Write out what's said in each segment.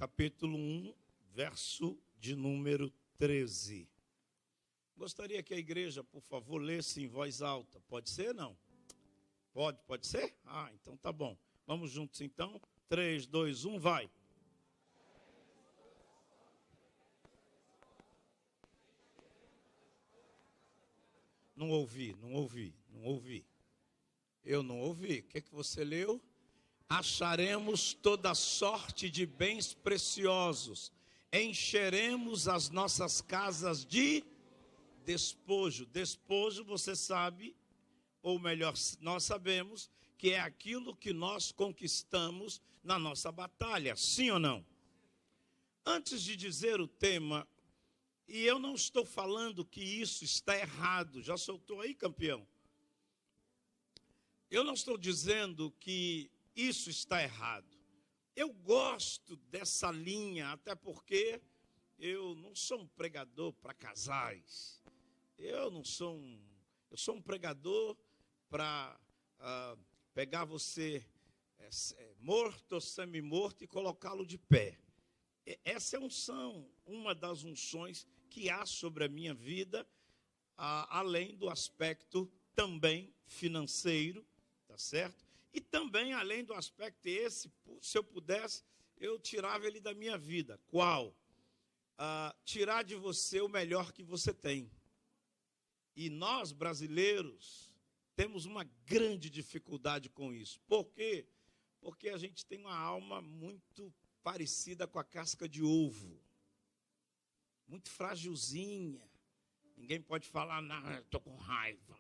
capítulo 1, verso de número 13. Gostaria que a igreja, por favor, lesse em voz alta. Pode ser, não? Pode ser? Então tá bom. Vamos juntos então. 3, 2, 1, vai. Não ouvi. Eu não ouvi. O que você leu? Acharemos toda sorte de bens preciosos. Encheremos as nossas casas de despojo. Despojo, você sabe, ou melhor, nós sabemos, que é aquilo que nós conquistamos na nossa batalha. Sim ou não? Antes de dizer o tema, e eu não estou falando que isso está errado. Já soltou aí, campeão? Eu não estou dizendo que isso está errado. Eu gosto dessa linha, até porque eu não sou um pregador para casais. Eu sou um pregador para pegar você morto ou semi-morto e colocá-lo de pé. Essa é uma das unções que há sobre a minha vida, além do aspecto também financeiro, tá certo? E também além do aspecto esse, se eu pudesse, eu tirava ele da minha vida. Qual? Tirar de você o melhor que você tem. E nós, brasileiros, temos uma grande dificuldade com isso. Por quê? Porque a gente tem uma alma muito parecida com a casca de ovo. Muito frágilzinha. Ninguém pode falar, não, eu estou com raiva.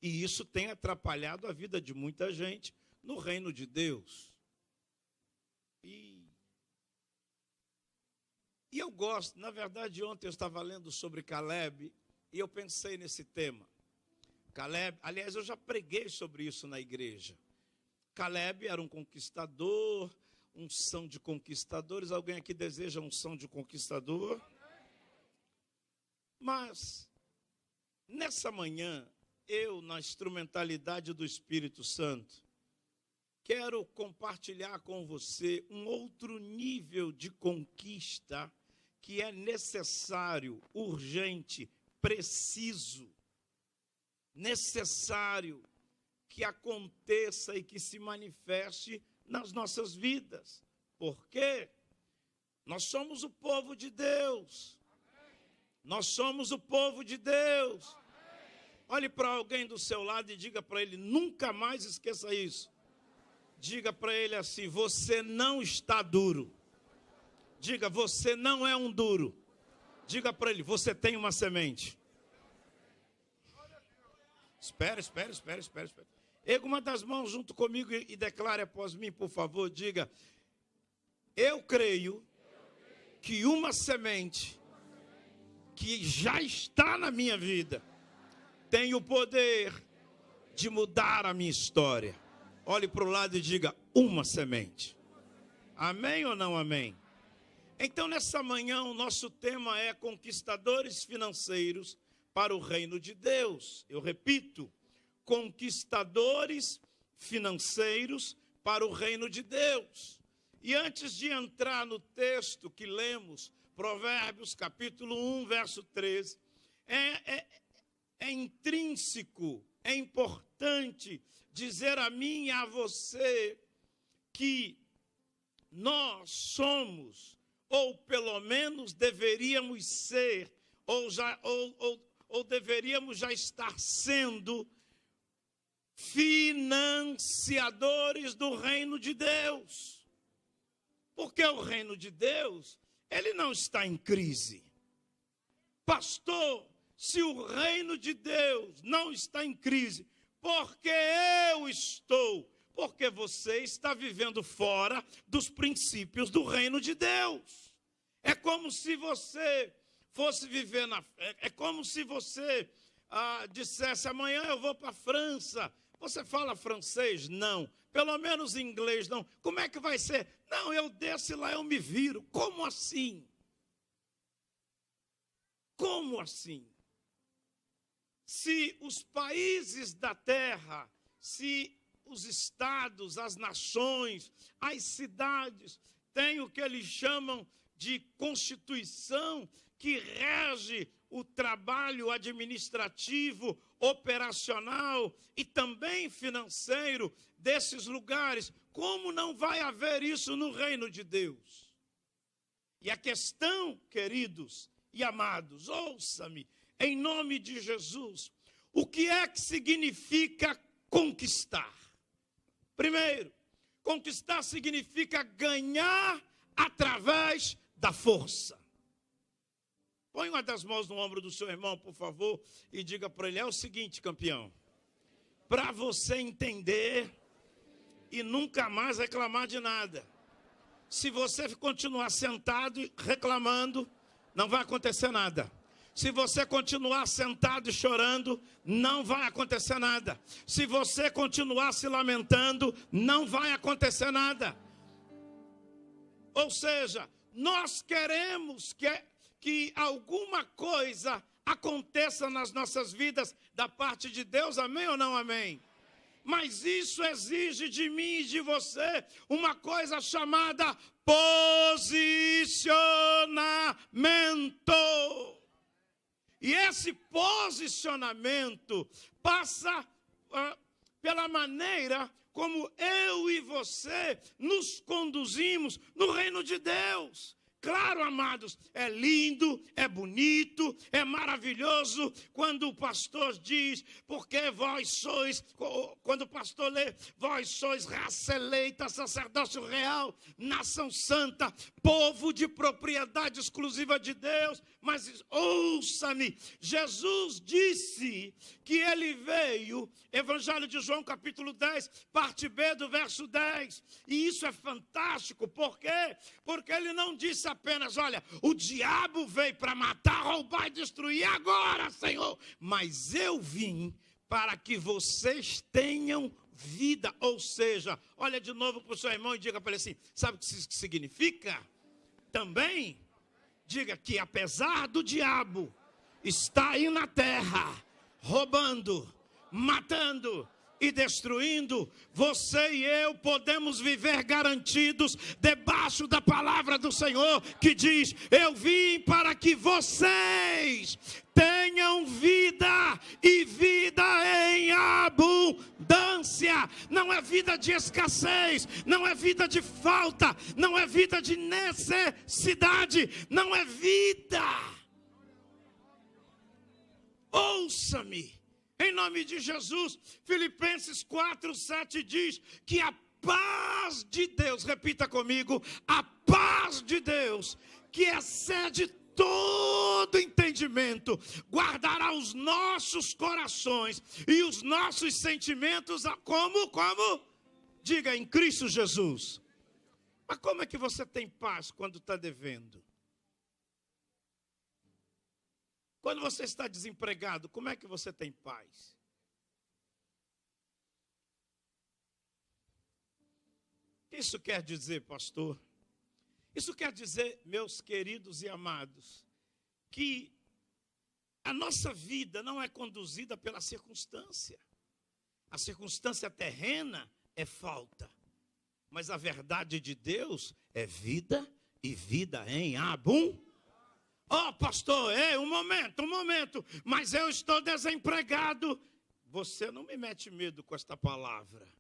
E isso tem atrapalhado a vida de muita gente no reino de Deus. E eu gosto, na verdade, ontem eu estava lendo sobre Caleb e eu pensei nesse tema. Caleb, aliás, eu já preguei sobre isso na igreja. Caleb era um conquistador, unção de conquistadores. Alguém aqui deseja unção de conquistador? Mas, nessa manhã, eu, na instrumentalidade do Espírito Santo, quero compartilhar com você um outro nível de conquista que é necessário, urgente, preciso, necessário que aconteça e que se manifeste nas nossas vidas. Por quê? Nós somos o povo de Deus. Nós somos o povo de Deus. Olhe para alguém do seu lado e diga para ele, nunca mais esqueça isso. Diga para ele assim, você não está duro. Diga, você não é um duro. Diga para ele, você tem uma semente. Espera. Erga uma das mãos junto comigo e declare após mim, por favor. Diga, eu creio que uma semente que já está na minha vida tem o poder de mudar a minha história. Olhe para o lado e diga, uma semente. Amém ou não amém? Então, nessa manhã, o nosso tema é conquistadores financeiros para o reino de Deus. Eu repito, conquistadores financeiros para o reino de Deus. E antes de entrar no texto que lemos, Provérbios capítulo 1, verso 13, é intrínseco, é importante dizer a mim e a você que nós somos, ou pelo menos deveríamos ser, ou deveríamos já estar sendo financiadores do reino de Deus. Porque o reino de Deus, ele não está em crise. Pastor, se o reino de Deus não está em crise, porque eu estou? Porque você está vivendo fora dos princípios do reino de Deus. É como se você fosse viver é como se você dissesse, amanhã eu vou para a França. Você fala francês? Não. Pelo menos inglês, não. Como é que vai ser? Não, eu desço lá, eu me viro. Como assim? Como assim? Se os países da terra, se os estados, as nações, as cidades tem o que eles chamam de constituição, que rege o trabalho administrativo, operacional e também financeiro desses lugares. Como não vai haver isso no reino de Deus? E a questão, queridos e amados, ouça-me, em nome de Jesus, o que é que significa conquistar? Primeiro, conquistar significa ganhar através da força. Põe uma das mãos no ombro do seu irmão, por favor, e diga para ele, é o seguinte, campeão, para você entender e nunca mais reclamar de nada. Se você continuar sentado e reclamando, não vai acontecer nada. Se você continuar sentado e chorando, não vai acontecer nada. Se você continuar se lamentando, não vai acontecer nada. Ou seja, nós queremos que alguma coisa aconteça nas nossas vidas da parte de Deus, amém ou não amém? Mas isso exige de mim e de você uma coisa chamada posicionamento. E esse posicionamento passa pela maneira como eu e você nos conduzimos no reino de Deus. Claro, amados, é lindo, é bonito, é maravilhoso quando o pastor diz, porque vós sois, quando o pastor lê, vós sois raça eleita, sacerdócio real, nação santa, povo de propriedade exclusiva de Deus. Mas ouça-me, Jesus disse que ele veio, Evangelho de João capítulo 10, parte B do verso 10, e isso é fantástico, por quê? Porque ele não disse apenas, olha, o diabo veio para matar, roubar e destruir agora, Senhor, mas eu vim para que vocês tenham vida, ou seja, olha de novo para o seu irmão e diga para ele assim, sabe o que isso significa? Também, diga que apesar do diabo estar aí na terra, roubando, matando e destruindo, você e eu podemos viver garantidos debaixo da palavra do Senhor, que diz, eu vim para que vocês tenham vida e vida em abundância. Não é vida de escassez, não é vida de falta, não é vida de necessidade, não é vida. Ouça-me. Em nome de Jesus, Filipenses 4:7 diz que a paz de Deus, repita comigo, a paz de Deus, que excede todo entendimento, guardará os nossos corações e os nossos sentimentos, como? Diga, em Cristo Jesus. Mas como é que você tem paz quando está devendo? Quando você está desempregado, como é que você tem paz? O que isso quer dizer, pastor? Isso quer dizer, meus queridos e amados, que a nossa vida não é conduzida pela circunstância. A circunstância terrena é falta, mas a verdade de Deus é vida e vida em abundância. Oh, pastor, um momento, mas eu estou desempregado. Você não me mete medo com esta palavra.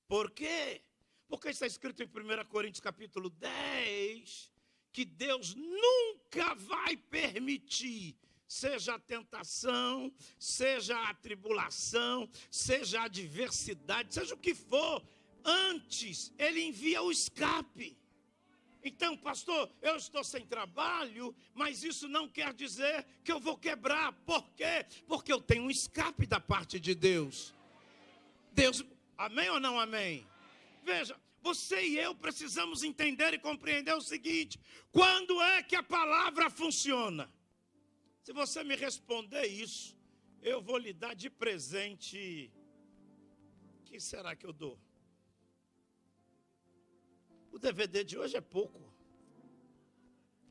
Por quê? Porque está escrito em 1 Coríntios capítulo 10, que Deus nunca vai permitir, seja a tentação, seja a tribulação, seja a adversidade, seja o que for, antes Ele envia o escape. Então, pastor, eu estou sem trabalho, mas isso não quer dizer que eu vou quebrar. Por quê? Porque eu tenho um escape da parte de Deus. Deus, amém ou não amém? Veja, você e eu precisamos entender e compreender o seguinte: quando é que a palavra funciona? Se você me responder isso, eu vou lhe dar de presente. O que será que eu dou? O DVD de hoje é pouco.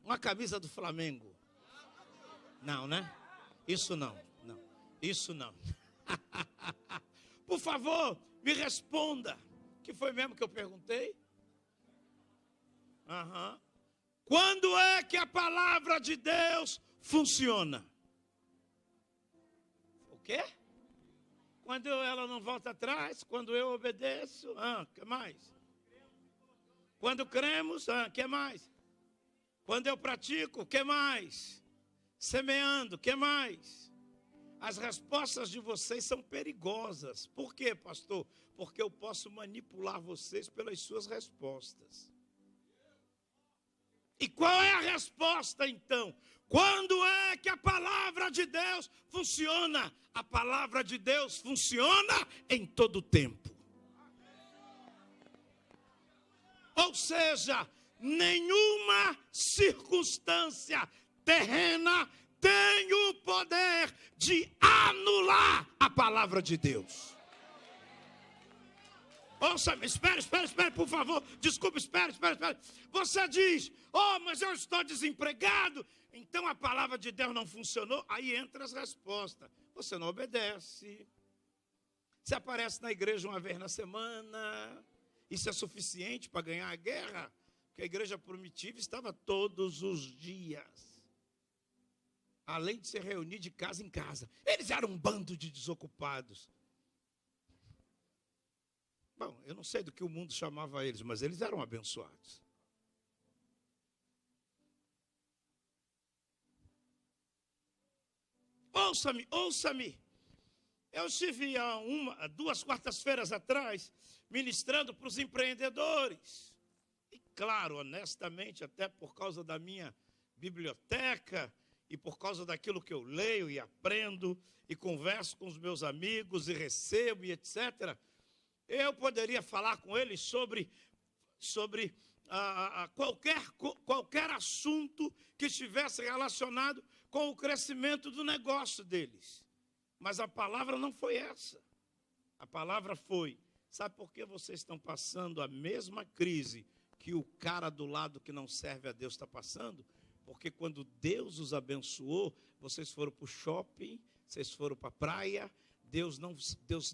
Uma camisa do Flamengo. Não, né? Isso não. Isso não. Por favor, me responda. O que foi mesmo que eu perguntei? Aham. Quando é que a palavra de Deus funciona? O quê? Quando ela não volta atrás, quando eu obedeço, que mais? Quando cremos, que mais? Quando eu pratico, que mais? Semeando, que mais? As respostas de vocês são perigosas. Por quê, pastor? Porque eu posso manipular vocês pelas suas respostas. E qual é a resposta, então? Quando é que a palavra de Deus funciona? A palavra de Deus funciona em todo tempo. Ou seja, nenhuma circunstância terrena tem o poder de anular a palavra de Deus. Ouça-me, espere, por favor. Desculpe, espere. Você diz, mas eu estou desempregado. Então a palavra de Deus não funcionou. Aí entra as respostas. Você não obedece. Você aparece na igreja uma vez na semana. Isso é suficiente para ganhar a guerra? Porque a igreja primitiva estava todos os dias. Além de se reunir de casa em casa. Eles eram um bando de desocupados. Bom, eu não sei do que o mundo chamava eles, mas eles eram abençoados. Ouça-me. Eu estive há 2 quartas-feiras atrás ministrando para os empreendedores. E claro, honestamente, até por causa da minha biblioteca e por causa daquilo que eu leio e aprendo e converso com os meus amigos e recebo e etc., eu poderia falar com eles sobre qualquer assunto que estivesse relacionado com o crescimento do negócio deles. Mas a palavra não foi essa. A palavra foi, sabe por que vocês estão passando a mesma crise que o cara do lado que não serve a Deus está passando? Porque quando Deus os abençoou, vocês foram para o shopping, vocês foram para a praia. Deus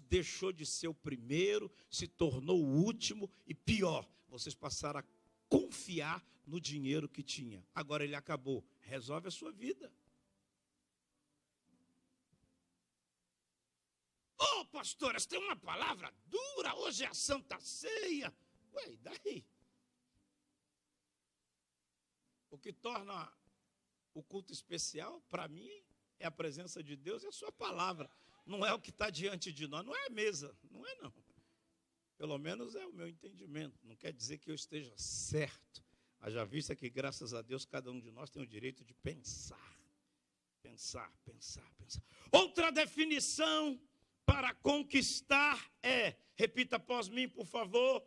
deixou de ser o primeiro, se tornou o último e pior, vocês passaram a confiar no dinheiro que tinha. Agora ele acabou. Resolve a sua vida. Pastor, essa tem uma palavra dura, hoje é a Santa Ceia. Ué, e daí? O que torna o culto especial, para mim, é a presença de Deus e a sua palavra. Não é o que está diante de nós, não é a mesa, não é não. Pelo menos é o meu entendimento. Não quer dizer que eu esteja certo. Haja vista que, graças a Deus, cada um de nós tem o direito de pensar. Pensar. Outra definição para conquistar é, repita após mim, por favor,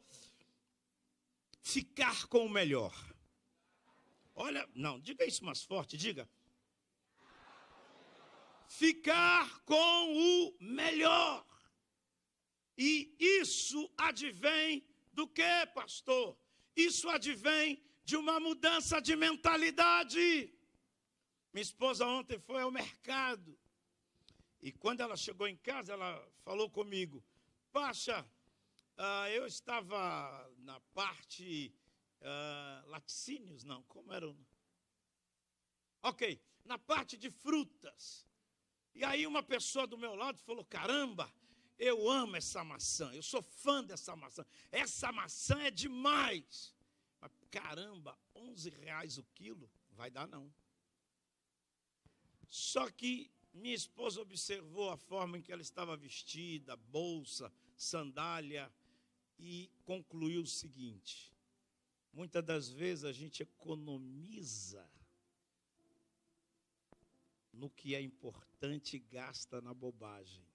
ficar com o melhor. Olha, não, diga isso mais forte, diga. Ficar com o melhor. E isso advém do quê, pastor? Isso advém de uma mudança de mentalidade. Minha esposa ontem foi ao mercado. E quando ela chegou em casa, ela falou comigo. Pacha, eu estava na parte laticínios, não, como era? Ok, na parte de frutas. E aí uma pessoa do meu lado falou, caramba, eu amo essa maçã, eu sou fã dessa maçã. Essa maçã é demais. Mas caramba, R$11 o quilo, vai dar não. Só que minha esposa observou a forma em que ela estava vestida, bolsa, sandália, e concluiu o seguinte: muitas das vezes a gente economiza no que é importante e gasta na bobagem.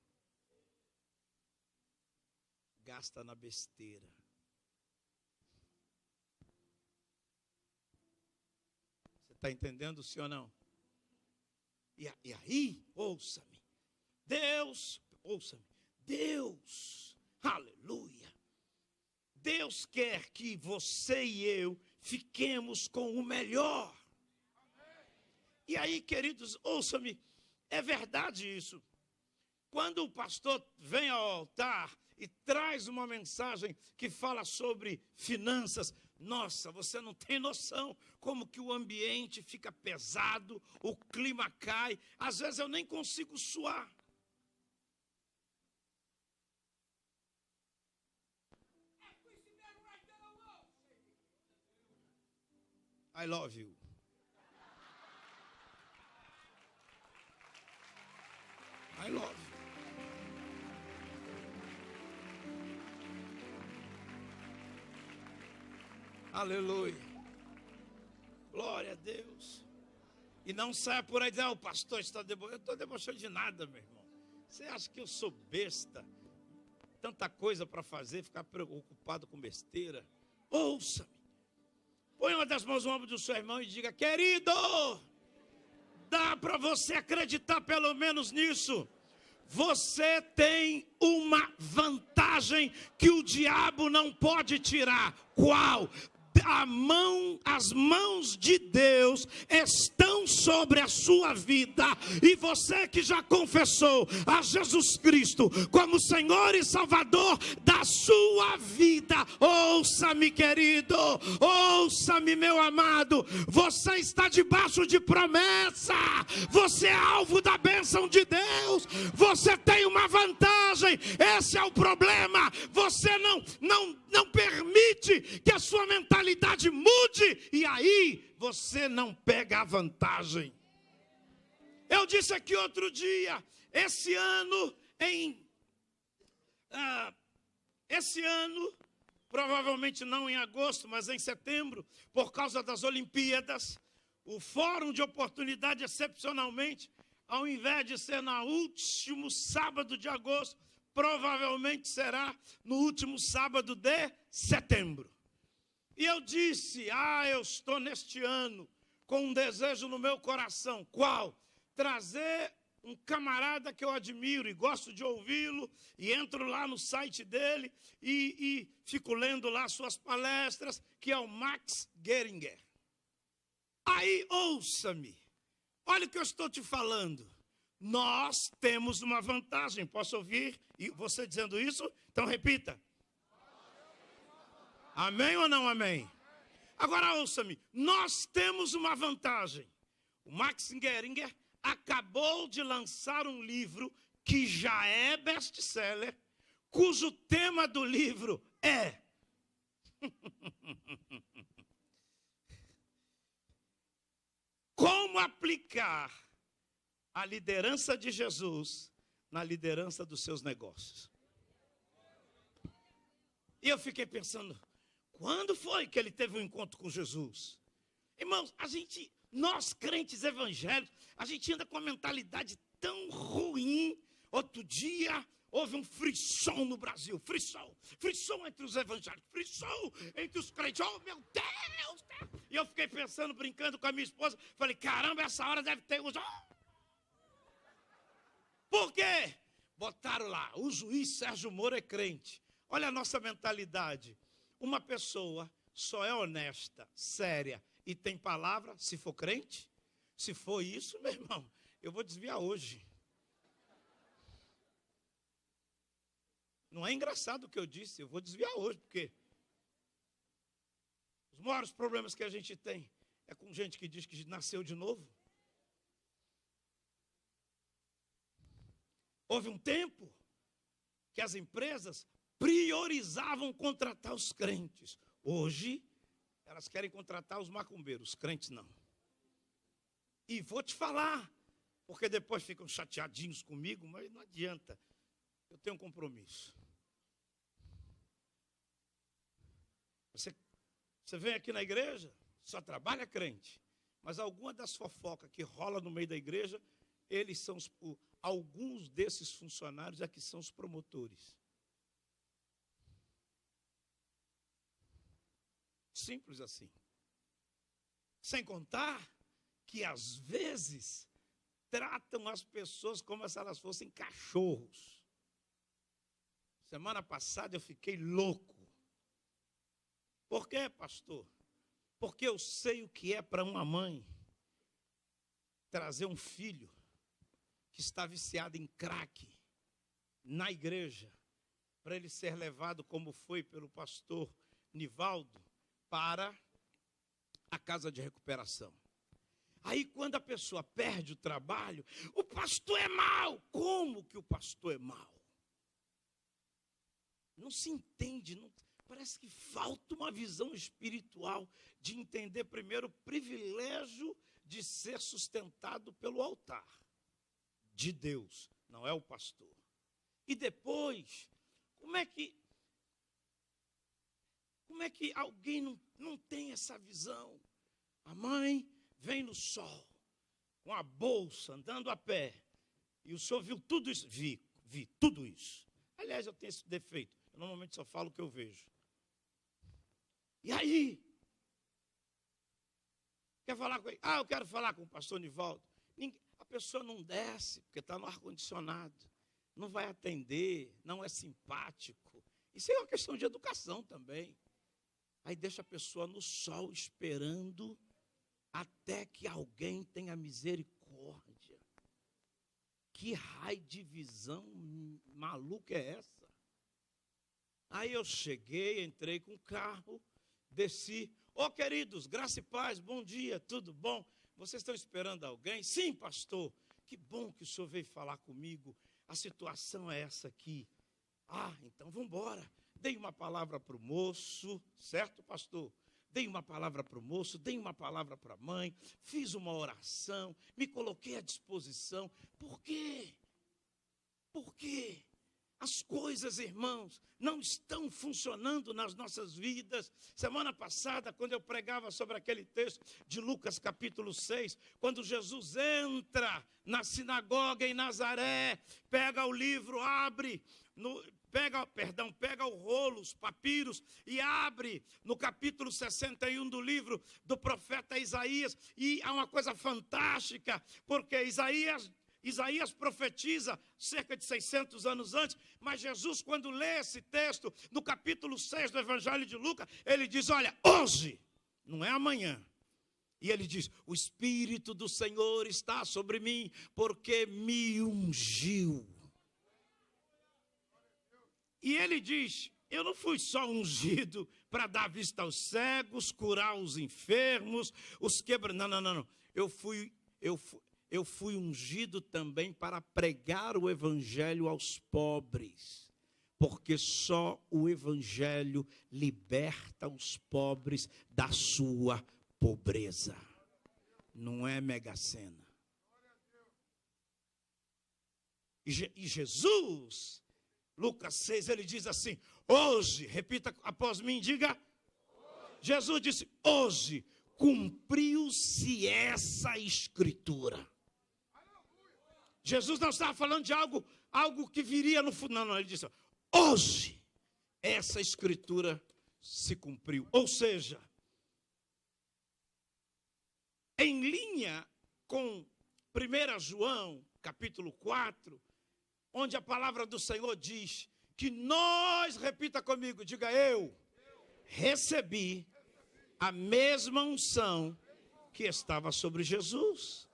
Gasta na besteira. Você está entendendo, sim ou não? E aí, ouça-me, Deus, aleluia, Deus quer que você e eu fiquemos com o melhor. E aí, queridos, ouça-me, é verdade isso. Quando o pastor vem ao altar e traz uma mensagem que fala sobre finanças, Nossa, você não tem noção como que o ambiente fica pesado, o clima cai. Às vezes eu nem consigo suar. I love you. I love you. Aleluia. Glória a Deus. E não saia por aí dizendo, o pastor está debochando. Eu estou debochando de nada, meu irmão. Você acha que eu sou besta? Tanta coisa para fazer, ficar preocupado com besteira. Ouça-me. Põe uma das mãos no ombro do seu irmão e diga, querido, dá para você acreditar pelo menos nisso. Você tem uma vantagem que o diabo não pode tirar. Qual? As mãos de Deus estão sobre a sua vida, e você que já confessou a Jesus Cristo como Senhor e Salvador da sua vida, ouça-me, querido, ouça-me, meu amado, você está debaixo de promessa, você é alvo da bênção de Deus, você tem uma vantagem. Esse é o problema, você não permite que a sua mentalidade mude, e aí você não pega a vantagem. Eu disse aqui outro dia, esse ano, provavelmente não em agosto, mas em setembro, por causa das Olimpíadas, o Fórum de Oportunidade, excepcionalmente, ao invés de ser no último sábado de agosto, provavelmente será no último sábado de setembro. E eu disse, eu estou neste ano com um desejo no meu coração. Qual? Trazer um camarada que eu admiro e gosto de ouvi-lo, e entro lá no site dele e fico lendo lá suas palestras, que é o Max Geringer. Aí, ouça-me, olha o que eu estou te falando. Nós temos uma vantagem. Posso ouvir e você dizendo isso? Então repita. Amém ou não amém? Agora ouça-me. Nós temos uma vantagem. O Max Geringer acabou de lançar um livro que já é best-seller, cujo tema do livro é como aplicar a liderança de Jesus na liderança dos seus negócios. E eu fiquei pensando, quando foi que ele teve um encontro com Jesus? Irmãos, nós crentes evangélicos, a gente anda com uma mentalidade tão ruim. Outro dia houve um frisson no Brasil, frisson entre os evangélicos, frisson entre os crentes. Oh, meu Deus! E eu fiquei pensando, brincando com a minha esposa, falei, caramba, essa hora deve ter uns... Por quê? Botaram lá, o juiz Sérgio Moro é crente. Olha a nossa mentalidade. Uma pessoa só é honesta, séria e tem palavra se for crente. Se for isso, meu irmão, eu vou desviar hoje. Não é engraçado o que eu disse, eu vou desviar hoje, porque os maiores problemas que a gente tem é com gente que diz que nasceu de novo. Houve um tempo que as empresas priorizavam contratar os crentes. Hoje, elas querem contratar os macumbeiros, os crentes não. E vou te falar, porque depois ficam chateadinhos comigo, mas não adianta. Eu tenho um compromisso. Você vem aqui na igreja, só trabalha crente. Mas alguma das fofocas que rola no meio da igreja, eles são alguns desses funcionários aqui são os promotores. Simples assim. Sem contar que às vezes tratam as pessoas como se elas fossem cachorros. Semana passada eu fiquei louco. Por quê, pastor? Porque eu sei o que é para uma mãe trazer um filho que está viciado em crack na igreja, para ele ser levado, como foi pelo pastor Nivaldo, para a casa de recuperação. Aí quando a pessoa perde o trabalho, o pastor é mau. Como que o pastor é mau? Não se entende, parece que falta uma visão espiritual de entender primeiro o privilégio de ser sustentado pelo altar de Deus, não é o pastor. E depois, como é que alguém não tem essa visão? A mãe vem no sol, com a bolsa, andando a pé, e o senhor viu tudo isso? Vi tudo isso. Aliás, eu tenho esse defeito, eu normalmente só falo o que eu vejo. E aí? Quer falar com ele? Eu quero falar com o pastor Nivaldo. A pessoa não desce, porque está no ar-condicionado. Não vai atender, não é simpático. Isso é uma questão de educação também. Aí deixa a pessoa no sol esperando até que alguém tenha misericórdia. Que raio de visão maluca é essa? Aí eu cheguei, entrei com o carro, desci. Queridos, graça e paz, bom dia, tudo bom? Vocês estão esperando alguém? Sim, pastor. Que bom que o senhor veio falar comigo. A situação é essa aqui. Então vamos embora. Dei uma palavra para o moço, certo, pastor? Dei uma palavra para o moço, dei uma palavra para a mãe, fiz uma oração, me coloquei à disposição. Por quê? Porque as coisas, irmãos, não estão funcionando nas nossas vidas. Semana passada, quando eu pregava sobre aquele texto de Lucas capítulo 6, quando Jesus entra na sinagoga em Nazaré, pega o livro, pega o rolo, os papiros, e abre no capítulo 61 do livro do profeta Isaías. E há uma coisa fantástica, porque Isaías profetiza cerca de 600 anos antes, mas Jesus, quando lê esse texto, no capítulo 6 do Evangelho de Lucas, ele diz, olha, hoje, não é amanhã. E ele diz, o Espírito do Senhor está sobre mim, porque me ungiu. E ele diz, eu não fui só ungido para dar vista aos cegos, curar os enfermos, os quebrados. Não. Eu fui ungido também para pregar o evangelho aos pobres, porque só o evangelho liberta os pobres da sua pobreza. Não é Mega Sena. E Jesus, Lucas 6, ele diz assim, hoje, repita após mim, diga. Hoje. Jesus disse, hoje cumpriu-se essa escritura. Jesus não estava falando de algo que viria no futuro. Não, ele disse, hoje essa escritura se cumpriu. Ou seja, em linha com 1 João, capítulo 4, onde a palavra do Senhor diz que nós, repita comigo, diga eu, recebi a mesma unção que estava sobre Jesus.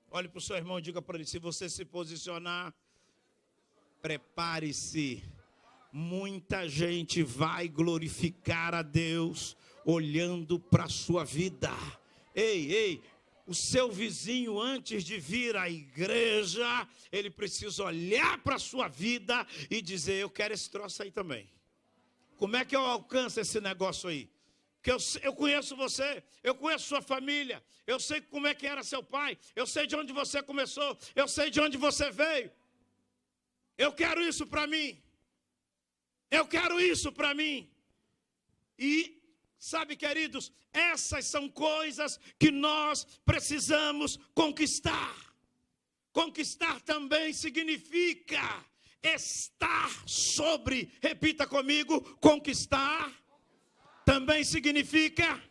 Olhe para o seu irmão e diga para ele, se você se posicionar, prepare-se. Muita gente vai glorificar a Deus olhando para a sua vida. Ei, o seu vizinho, antes de vir à igreja, ele precisa olhar para a sua vida e dizer, eu quero esse troço aí também. Como é que eu alcanço esse negócio aí? Porque eu conheço você, eu conheço sua família, eu sei como é que era seu pai, eu sei de onde você começou, eu sei de onde você veio. Eu quero isso para mim. Eu quero isso para mim. E, sabe, queridos, essas são coisas que nós precisamos conquistar. Conquistar também significa estar sobre, repita comigo, conquistar também significa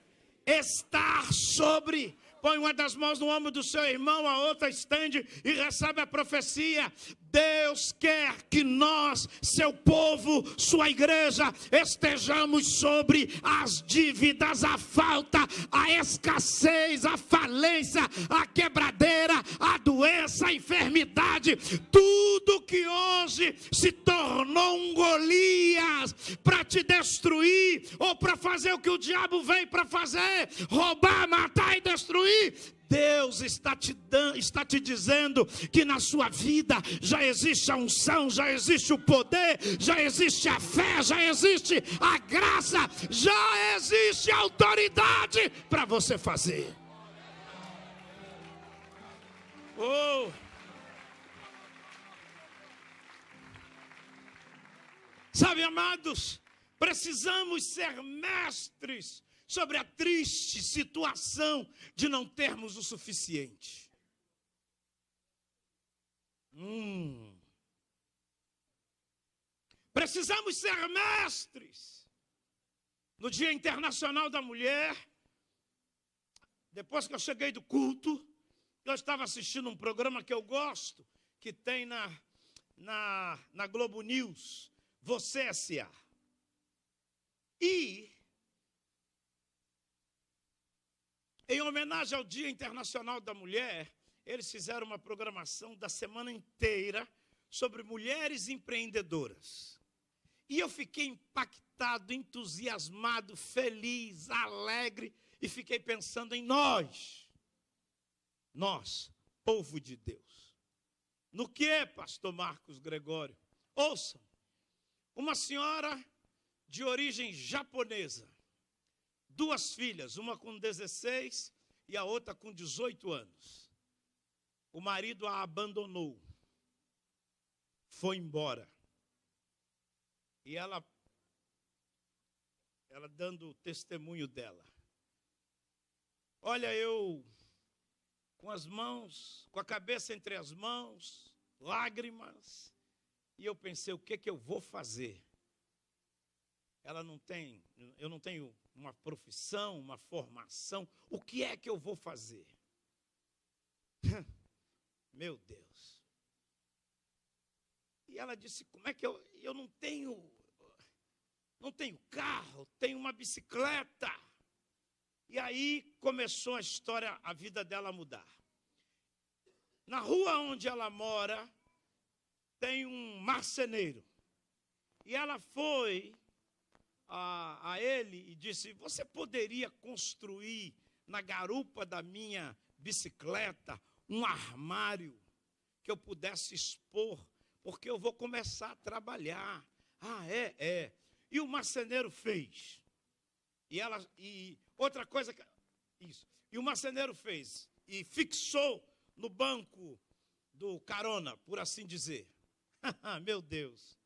estar sobre. Põe uma das mãos no ombro do seu irmão, a outra estende e recebe a profecia. Deus quer que nós, seu povo, sua igreja, estejamos sobre as dívidas, a falta, a escassez, a falência, a quebradeira, a doença, a enfermidade, tudo que hoje se tornou um Golias para te destruir, ou para fazer o que o diabo veio para fazer, roubar, matar e destruir, Deus está te dizendo que na sua vida já existe a unção, já existe o poder, já existe a fé, já existe a graça, já existe a autoridade para você fazer. Oh! Sabe, amados, precisamos ser mestres sobre a triste situação de não termos o suficiente. Precisamos ser mestres. No Dia Internacional da Mulher, depois que eu cheguei do culto, eu estava assistindo um programa que eu gosto, que tem na Globo News, Você S.A. E em homenagem ao Dia Internacional da Mulher, eles fizeram uma programação da semana inteira sobre mulheres empreendedoras. E eu fiquei impactado, entusiasmado, feliz, alegre, e fiquei pensando em nós, povo de Deus. No que, pastor Marcos Gregório? Ouçam, uma senhora de origem japonesa, 2 filhas, uma com 16 e a outra com 18 anos. O marido a abandonou, foi embora. E ela dando o testemunho dela. Olha, eu com as mãos, com a cabeça entre as mãos, lágrimas, e eu pensei, o que eu vou fazer? Eu não tenho uma profissão, uma formação, o que é que eu vou fazer? Meu Deus. E ela disse, como é que eu não tenho carro, tenho uma bicicleta. E aí começou a história, a vida dela a mudar. Na rua onde ela mora, tem um marceneiro. E ela foi a ele e disse, você poderia construir na garupa da minha bicicleta um armário que eu pudesse expor, porque eu vou começar a trabalhar. Ah, é. E o marceneiro fez. E outra coisa, isso. E o marceneiro fez e fixou no banco do carona, por assim dizer. Meu Deus.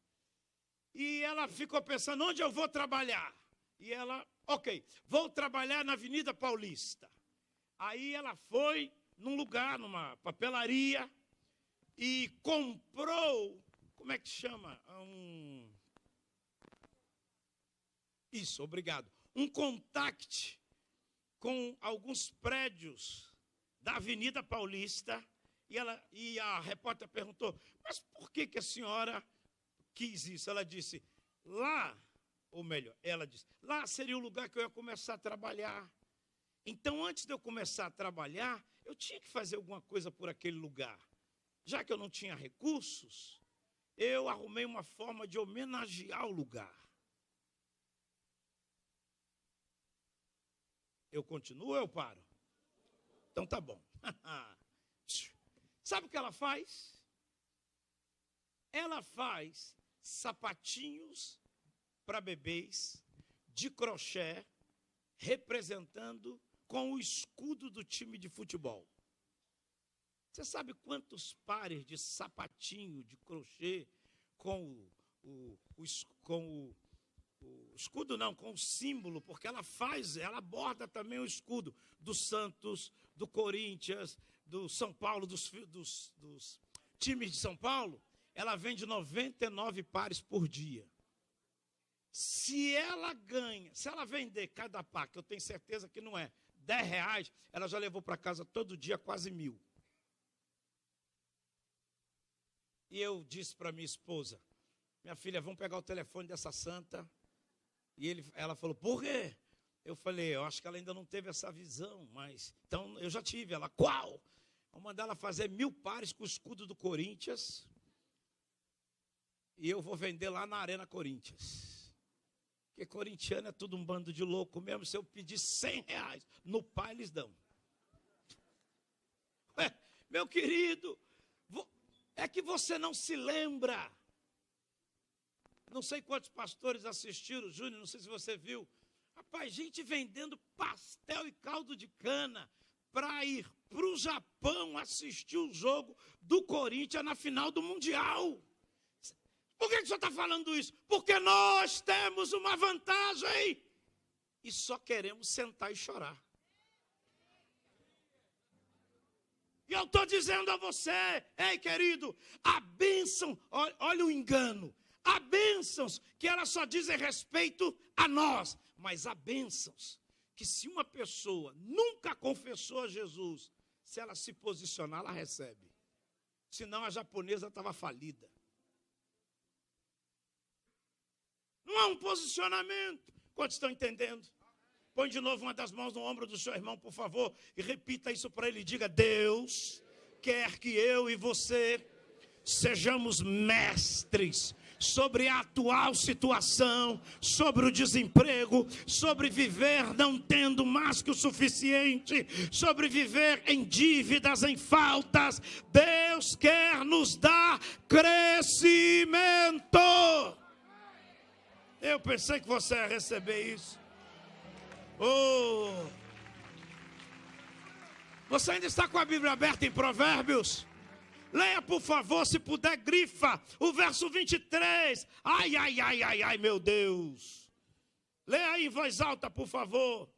E ela ficou pensando, onde eu vou trabalhar? E ela, ok, vou trabalhar na Avenida Paulista. Aí ela foi num lugar, numa papelaria, e comprou, como é que chama? Isso, obrigado. Um contact com alguns prédios da Avenida Paulista. E a repórter perguntou, mas por que a senhora quis isso? Ela disse, ela disse, lá seria o lugar que eu ia começar a trabalhar. Então, antes de eu começar a trabalhar, eu tinha que fazer alguma coisa por aquele lugar. Já que eu não tinha recursos, eu arrumei uma forma de homenagear o lugar. Eu continuo ou eu paro? Então tá bom. Sabe o que ela faz? Ela faz sapatinhos para bebês de crochê, representando com o escudo do time de futebol. Você sabe quantos pares de sapatinho de crochê com o escudo não, com o símbolo, porque ela borda também o escudo do Santos, do Corinthians, do São Paulo, dos times de São Paulo. Ela vende 99 pares por dia. Se ela vender cada par, que eu tenho certeza que não é, R$10, ela já levou para casa todo dia quase 1.000. E eu disse para minha esposa, minha filha, vamos pegar o telefone dessa santa. E ela falou, por quê? Eu falei, eu acho que ela ainda não teve essa visão, mas então eu já tive. Ela, qual? Vou mandar ela fazer 1.000 pares com o escudo do Corinthians E eu vou vender lá na Arena Corinthians. Porque corintiano é tudo um bando de louco mesmo. Se eu pedir R$100, no pai eles dão. Ué, meu querido, é que você não se lembra. Não sei quantos pastores assistiram, Júnior, não sei se você viu. Rapaz, gente vendendo pastel e caldo de cana para ir para o Japão assistir o jogo do Corinthians na final do Mundial. Por que o senhor está falando isso? Porque nós temos uma vantagem e só queremos sentar e chorar. E eu estou dizendo a você, ei querido, a bênção, olha o engano, há bênçãos que elas só dizem respeito a nós, mas há bênçãos que se uma pessoa nunca confessou a Jesus, se ela se posicionar, ela recebe. Senão a japonesa estava falida. Não há um posicionamento. Quantos estão entendendo? Põe de novo uma das mãos no ombro do seu irmão, por favor, e repita isso para ele. Diga: Deus quer que eu e você sejamos mestres sobre a atual situação, sobre o desemprego, sobre viver não tendo mais que o suficiente, sobre viver em dívidas, em faltas. Deus quer nos dar crescimento. Eu pensei que você ia receber isso. Oh. Você ainda está com a Bíblia aberta em Provérbios? Leia, por favor, se puder, grifa o verso 23. Ai, ai, ai, ai, ai, meu Deus. Leia aí em voz alta, por favor.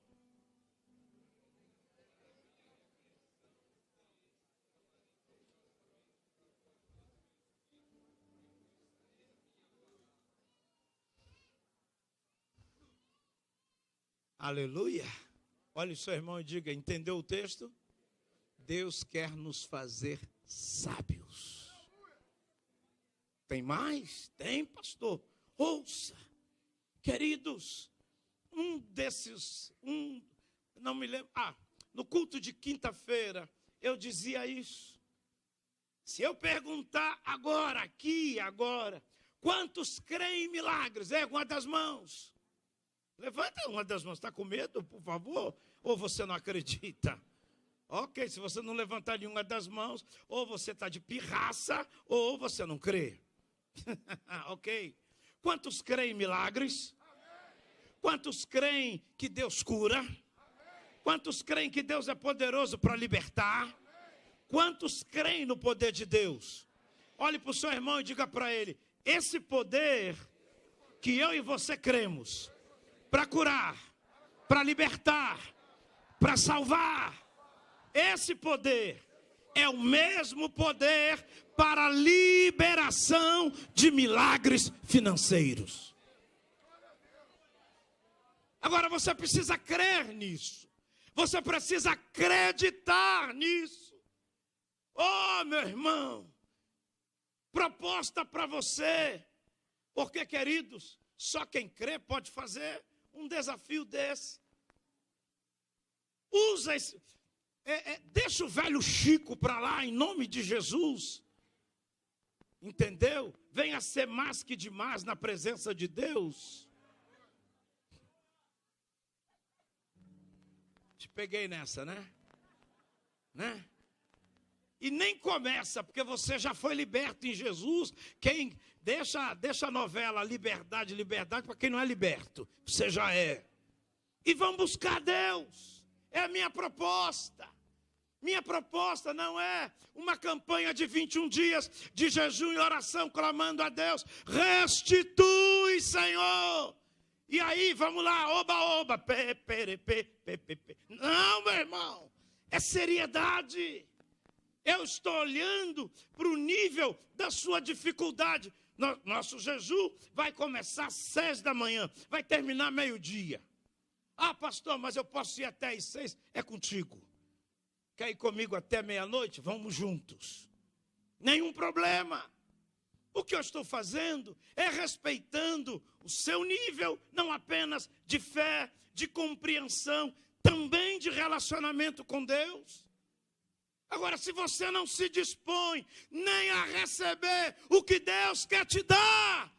Aleluia. Olhe o seu irmão e diga: entendeu o texto? Deus quer nos fazer sábios. Tem mais? Tem, pastor. Ouça, queridos, não me lembro, no culto de quinta-feira, eu dizia isso. Se eu perguntar agora, quantos creem em milagres? Uma das mãos. Levanta uma das mãos. Está com medo, por favor? Ou você não acredita? Ok, se você não levantar nenhuma das mãos, ou você está de pirraça, ou você não crê. Ok? Quantos creem em milagres? Quantos creem que Deus cura? Quantos creem que Deus é poderoso para libertar? Quantos creem no poder de Deus? Olhe para o seu irmão e diga para ele: esse poder que eu e você cremos, para curar, para libertar, para salvar, esse poder é o mesmo poder para a liberação de milagres financeiros. Agora você precisa crer nisso. Você precisa acreditar nisso. Oh, meu irmão, proposta para você. Porque, queridos, só quem crê pode fazer um desafio desse. Usa esse... deixa o velho Chico para lá, em nome de Jesus. Entendeu? Venha ser mais que demais na presença de Deus. Te peguei nessa, né? E nem começa, porque você já foi liberto em Jesus. Quem deixa a novela liberdade, para quem não é liberto. Você já é. E vamos buscar Deus. É a minha proposta. Minha proposta não é uma campanha de 21 dias de jejum e oração, clamando a Deus: restitui, Senhor. E aí, vamos lá, oba, oba, Não, meu irmão, é seriedade. Eu estou olhando para o nível da sua dificuldade. Nosso jejum vai começar às 6 da manhã, vai terminar meio-dia. Pastor, mas eu posso ir até às 6? É contigo. Quer ir comigo até meia-noite? Vamos juntos. Nenhum problema. O que eu estou fazendo é respeitando o seu nível, não apenas de fé, de compreensão, também de relacionamento com Deus. Agora, se você não se dispõe nem a receber o que Deus quer te dar,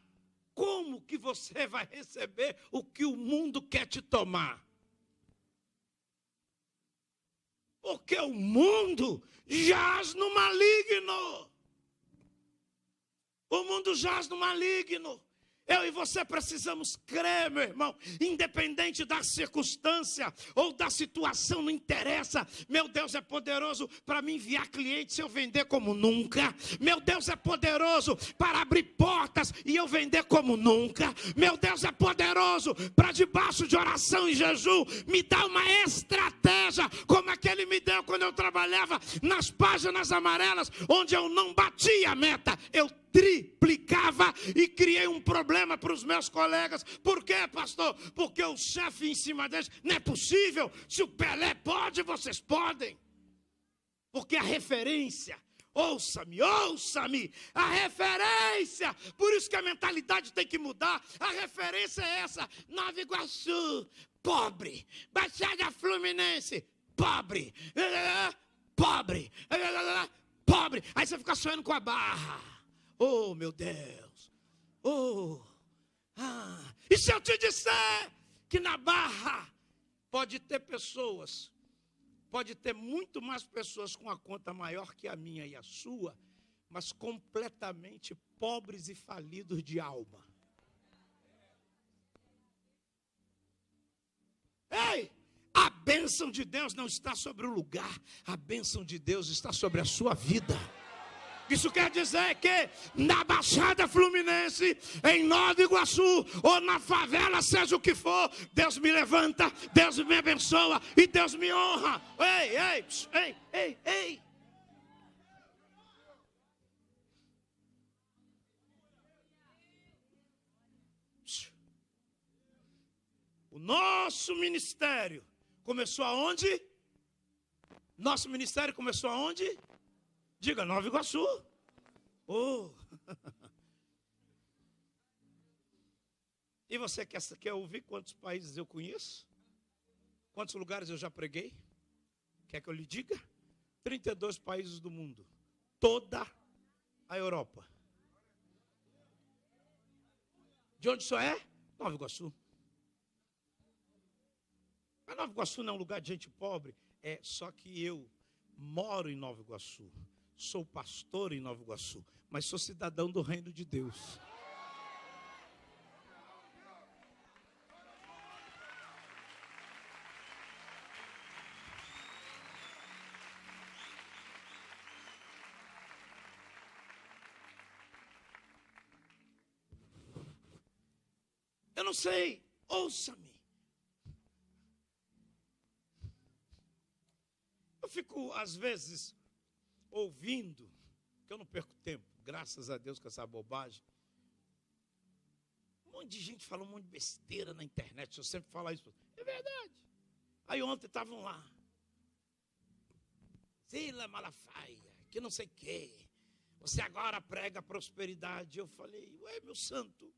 como que você vai receber o que o mundo quer te tomar? Porque o mundo jaz no maligno. O mundo jaz no maligno. Eu e você precisamos crer, meu irmão, independente da circunstância ou da situação, não interessa. Meu Deus é poderoso para me enviar clientes se eu vender como nunca. Meu Deus é poderoso para abrir portas e eu vender como nunca. Meu Deus é poderoso para debaixo de oração e jejum me dar uma estratégia, como a que Ele me deu quando eu trabalhava nas páginas amarelas, onde eu não batia a meta, eu triplicava e criei um problema para os meus colegas. Por quê, pastor? Porque o chefe em cima deles, não é possível. Se o Pelé pode, vocês podem. Porque a referência, ouça-me, a referência, por isso que a mentalidade tem que mudar. A referência é essa: Nova Iguaçu, pobre. Baixada Fluminense, pobre. Pobre. Pobre. Aí você fica sonhando com a Barra. Oh, meu Deus. E se eu te disser que na Barra pode ter pessoas, pode ter muito mais pessoas com a conta maior que a minha e a sua, mas completamente pobres e falidos de alma. Ei, a bênção de Deus não está sobre o lugar, a bênção de Deus está sobre a sua vida. Isso quer dizer que na Baixada Fluminense, em Nova Iguaçu, ou na favela, seja o que for, Deus me levanta, Deus me abençoa e Deus me honra. Ei. O nosso ministério começou aonde? Nosso ministério começou aonde? Diga, Nova Iguaçu. E você quer ouvir quantos países eu conheço? Quantos lugares eu já preguei? Quer que eu lhe diga? 32 países do mundo. Toda a Europa. De onde só é? Nova Iguaçu. Mas Nova Iguaçu não é um lugar de gente pobre. É só que eu moro em Nova Iguaçu. Sou pastor em Nova Iguaçu, mas sou cidadão do reino de Deus. Eu não sei, ouça-me. Eu fico, às vezes, ouvindo, que eu não perco tempo, graças a Deus, com essa bobagem. Um monte de gente fala um monte de besteira na internet, eu sempre falo isso. É verdade. Aí ontem estavam lá. Sila Malafaia, que não sei o quê. Você agora prega prosperidade. Eu falei, ué, meu santo,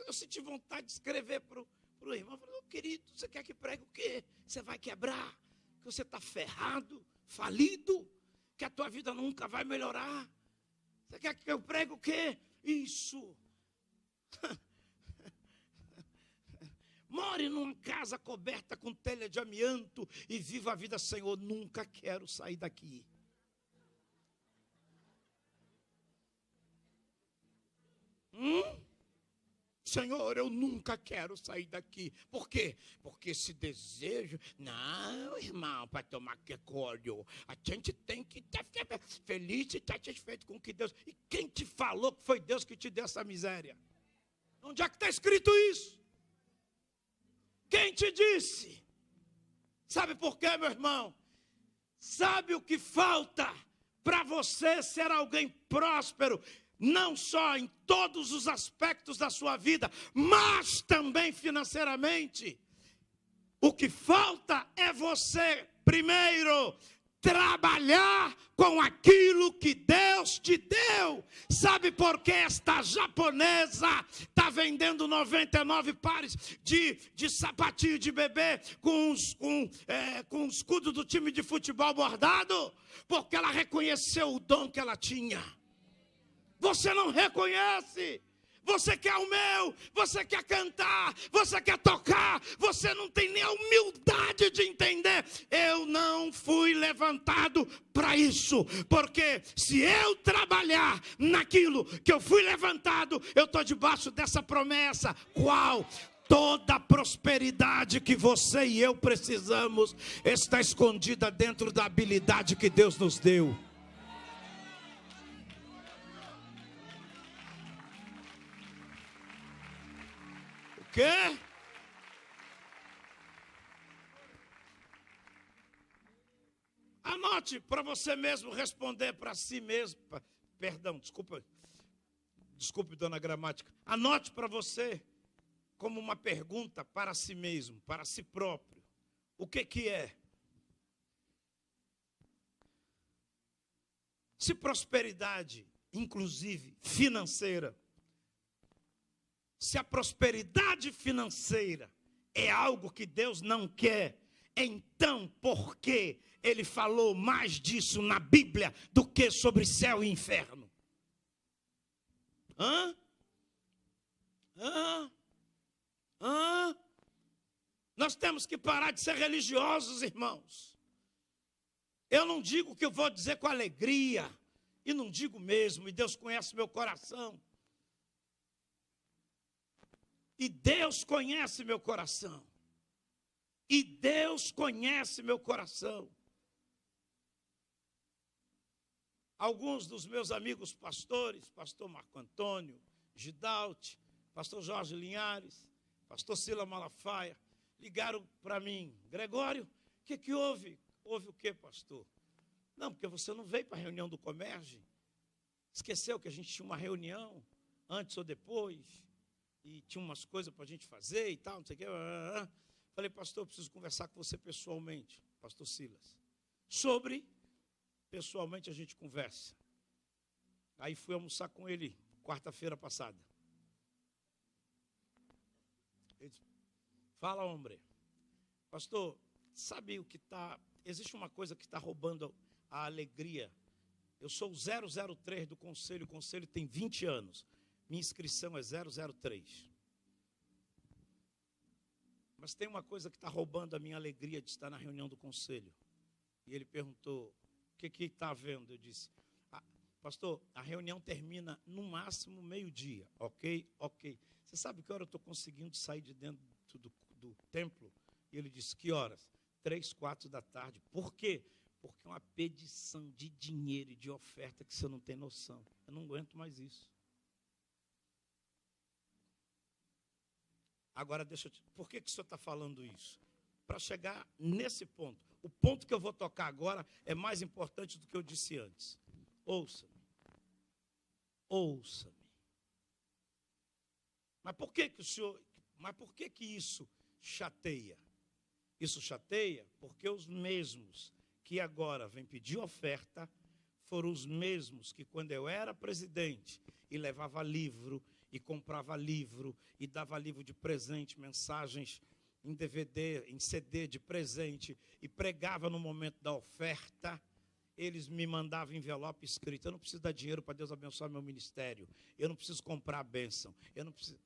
eu senti vontade de escrever para o irmão. Eu falei, querido, você quer que pregue o quê? Você vai quebrar? Que você está ferrado, falido? Que a tua vida nunca vai melhorar? Você quer que eu pregue o quê? Isso. More numa casa coberta com telha de amianto e viva a vida, Senhor. Nunca quero sair daqui. Senhor, eu nunca quero sair daqui. Por quê? Porque esse desejo... Não, irmão, para tomar que colho. A gente tem que estar feliz e estar satisfeito com o que Deus... E quem te falou que foi Deus que te deu essa miséria? Onde é que está escrito isso? Quem te disse? Sabe por quê, meu irmão? Sabe o que falta para você ser alguém próspero? Não só em todos os aspectos da sua vida, mas também financeiramente. O que falta é você, primeiro, trabalhar com aquilo que Deus te deu. Sabe por que esta japonesa está vendendo 99 pares de sapatinho de bebê com o escudo do time de futebol bordado? Porque ela reconheceu o dom que ela tinha. Você não reconhece. Você quer o meu, você quer cantar, você quer tocar, você não tem nem a humildade de entender. Eu não fui levantado para isso, porque se eu trabalhar naquilo que eu fui levantado, eu estou debaixo dessa promessa. Qual? Toda a prosperidade que você e eu precisamos está escondida dentro da habilidade que Deus nos deu. Quê? Anote para você mesmo responder para si mesmo. Perdão, desculpe, dona gramática. Anote para você como uma pergunta para si mesmo, para si próprio. O que é? Se prosperidade, inclusive financeira, se a prosperidade financeira é algo que Deus não quer, então por que Ele falou mais disso na Bíblia do que sobre céu e inferno? Nós temos que parar de ser religiosos, irmãos. Eu não digo que eu vou dizer com alegria, e não digo mesmo, e Deus conhece meu coração. E Deus conhece meu coração. E Deus conhece meu coração. Alguns dos meus amigos pastores, pastor Marco Antônio, Gidalte, pastor Jorge Linhares, pastor Sila Malafaia, ligaram para mim. Gregório, o que houve? Houve o que, pastor? Não, porque você não veio para a reunião do Comerge. Esqueceu que a gente tinha uma reunião antes ou depois? E tinha umas coisas para a gente fazer e tal, não sei o quê. Falei, pastor, eu preciso conversar com você pessoalmente, pastor Silas. Pessoalmente a gente conversa. Aí fui almoçar com ele quarta-feira passada. Ele disse, fala, homem. Pastor, sabe o que está... Existe uma coisa que está roubando a alegria. Eu sou o 003 do conselho, o conselho tem 20 anos. Minha inscrição é 003. Mas tem uma coisa que está roubando a minha alegria de estar na reunião do conselho. E ele perguntou, o que está havendo? Eu disse, pastor, a reunião termina no máximo meio-dia, ok? Você sabe que hora eu estou conseguindo sair de dentro do templo? E ele disse, que horas? 3, 4 da tarde. Por quê? Porque é uma pedição de dinheiro e de oferta que você não tem noção. Eu não aguento mais isso. Agora, por que o senhor está falando isso? Para chegar nesse ponto. O ponto que eu vou tocar agora é mais importante do que eu disse antes. Ouça-me. Mas por que isso chateia? Isso chateia porque os mesmos que agora vêm pedir oferta foram os mesmos que quando eu era presidente e levava livro e comprava livro e dava livro de presente, mensagens em DVD, em CD de presente e pregava no momento da oferta, eles me mandavam envelope escrito. Eu não preciso dar dinheiro para Deus abençoar meu ministério. Eu não preciso comprar a bênção. Eu não preciso.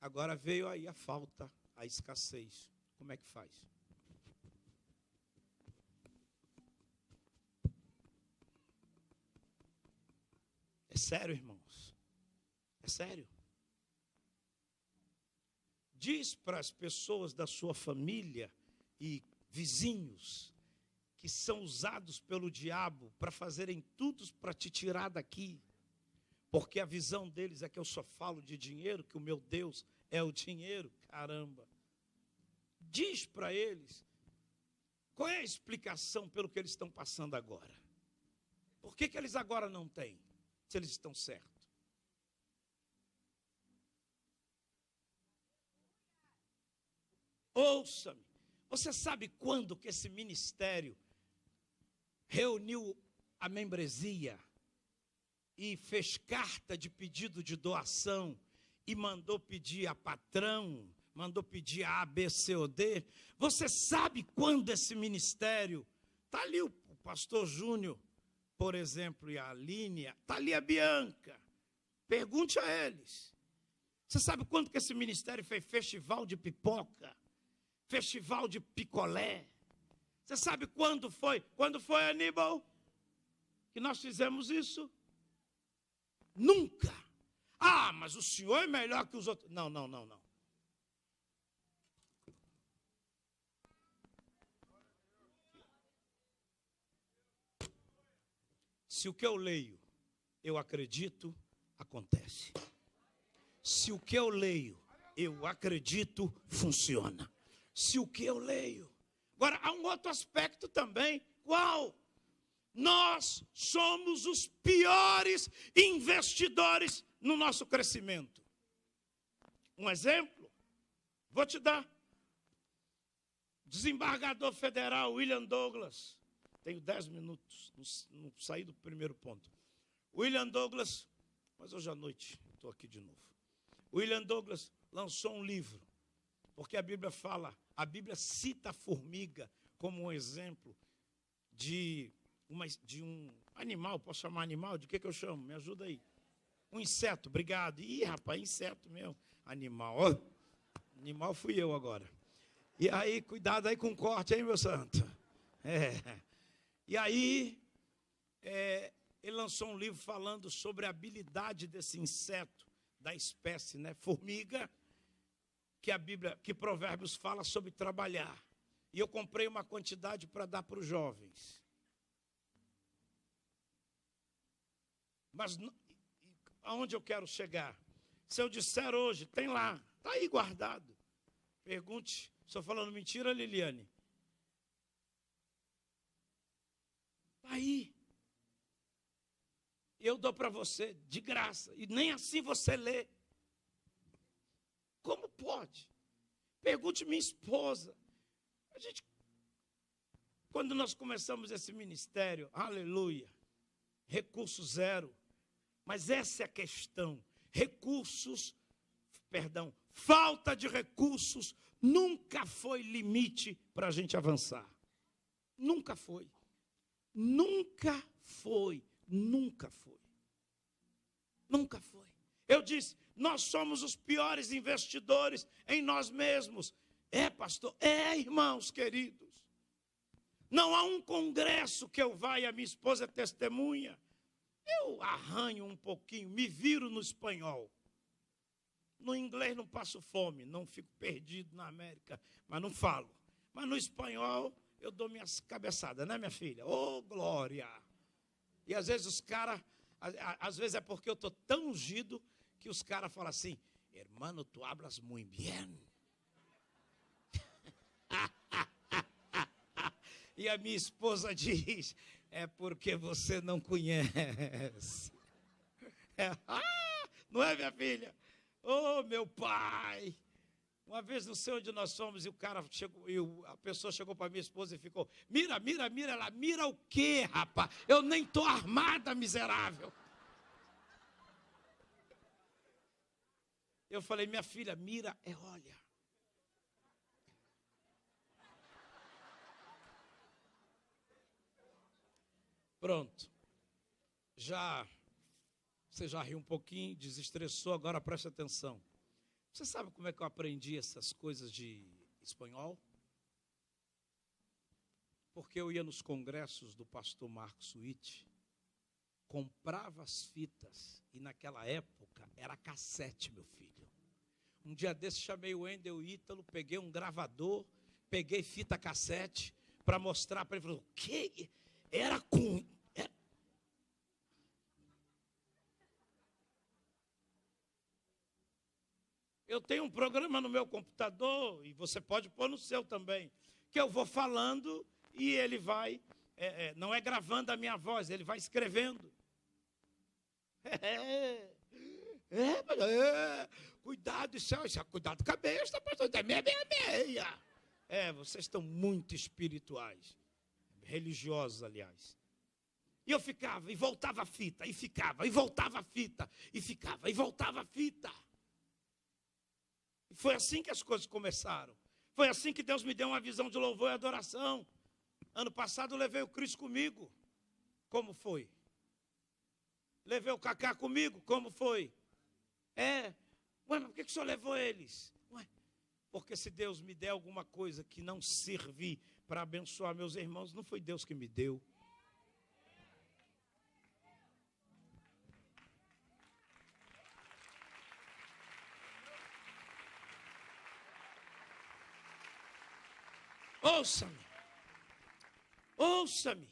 Agora veio aí a falta, a escassez. Como é que faz? É sério, irmãos. É sério. Diz para as pessoas da sua família e vizinhos que são usados pelo diabo para fazerem tudo para te tirar daqui. Porque a visão deles é que eu só falo de dinheiro, que o meu Deus é o dinheiro. Caramba. Diz para eles qual é a explicação pelo que eles estão passando agora. Por que eles agora não têm? Se eles estão certos. Ouça-me. Você sabe quando que esse ministério reuniu a membresia e fez carta de pedido de doação e mandou pedir a patrão, mandou pedir a ABCOD? Você sabe quando esse ministério... Está ali o pastor Júnior, por exemplo, e a Aline, está ali a Bianca. Pergunte a eles. Você sabe quando que esse ministério fez festival de pipoca? Festival de picolé? Você sabe quando foi? Quando foi, Aníbal, que nós fizemos isso? Nunca. Ah, mas o senhor é melhor que os outros. Não. Se o que eu leio, eu acredito, acontece. Se o que eu leio, eu acredito, funciona. Se o que eu leio. Agora, há um outro aspecto também. Qual? Nós somos os piores investidores no nosso crescimento. Um exemplo, vou te dar. Desembargador federal William Douglas. Tenho 10 minutos, não saí do primeiro ponto. William Douglas, mas hoje à noite estou aqui de novo. William Douglas lançou um livro, porque a Bíblia fala, a Bíblia cita a formiga como um exemplo de um animal. Posso chamar animal? De que eu chamo? Me ajuda aí. Um inseto, obrigado. Ih, rapaz, inseto mesmo. Animal, ó. Animal fui eu agora. E aí, cuidado aí com o corte, hein, meu santo? E aí, ele lançou um livro falando sobre a habilidade desse inseto, da espécie, né, formiga, que Provérbios fala sobre trabalhar. E eu comprei uma quantidade para dar para os jovens. Mas aonde eu quero chegar? Se eu disser hoje, tem lá, está aí guardado. Pergunte, estou falando mentira, Liliane? Está aí. Eu dou para você de graça. E nem assim você lê. Como pode? Pergunte minha esposa. Quando nós começamos esse ministério, aleluia, recurso zero. Mas essa é a questão. Falta de recursos nunca foi limite para a gente avançar. Nunca foi. Nunca foi. Nunca foi. Nunca foi. Eu disse, nós somos os piores investidores em nós mesmos. Pastor, irmãos queridos. Não há um congresso que eu vá e a minha esposa é testemunha. Eu arranho um pouquinho, me viro no espanhol. No inglês não passo fome, não fico perdido na América, mas não falo. Mas no espanhol eu dou minhas cabeçadas, né, minha filha? Oh, glória! E às vezes os caras, às vezes é porque eu estou tão ungido que os caras falam assim, hermano, tu hablas muy bien. E a minha esposa diz, é porque você não conhece. Não é, minha filha? Oh, meu pai! Uma vez não sei onde nós fomos e o cara chegou, a pessoa chegou para minha esposa e ficou, mira. Ela, mira o quê, rapaz? Eu nem estou armada, miserável. Eu falei, minha filha, mira é olha. Pronto. Você já riu um pouquinho, desestressou, agora preste atenção. Você sabe como é que eu aprendi essas coisas de espanhol? Porque eu ia nos congressos do pastor Marcos Witt, comprava as fitas, e naquela época era cassete, meu filho. Um dia desse chamei o Wendel Ítalo, peguei um gravador, peguei fita cassete para mostrar para ele. Falei, o que? Era com... Eu tenho um programa no meu computador, e você pode pôr no seu também, que eu vou falando e ele vai, não é gravando a minha voz, ele vai escrevendo. Cuidado, isso é cuidado com a besta, pastor, é meia. Vocês estão muito espirituais. Religiosos, aliás. E eu ficava, e voltava a fita, e ficava, e voltava a fita, e ficava, e voltava a fita. E foi assim que as coisas começaram. Foi assim que Deus me deu uma visão de louvor e adoração. Ano passado eu levei o Cris comigo. Como foi? Levei o Cacá comigo. Como foi? Ué, mas por que o senhor levou eles? Ué, porque se Deus me der alguma coisa que não servir para abençoar meus irmãos, não foi Deus que me deu. Ouça-me. Ouça-me.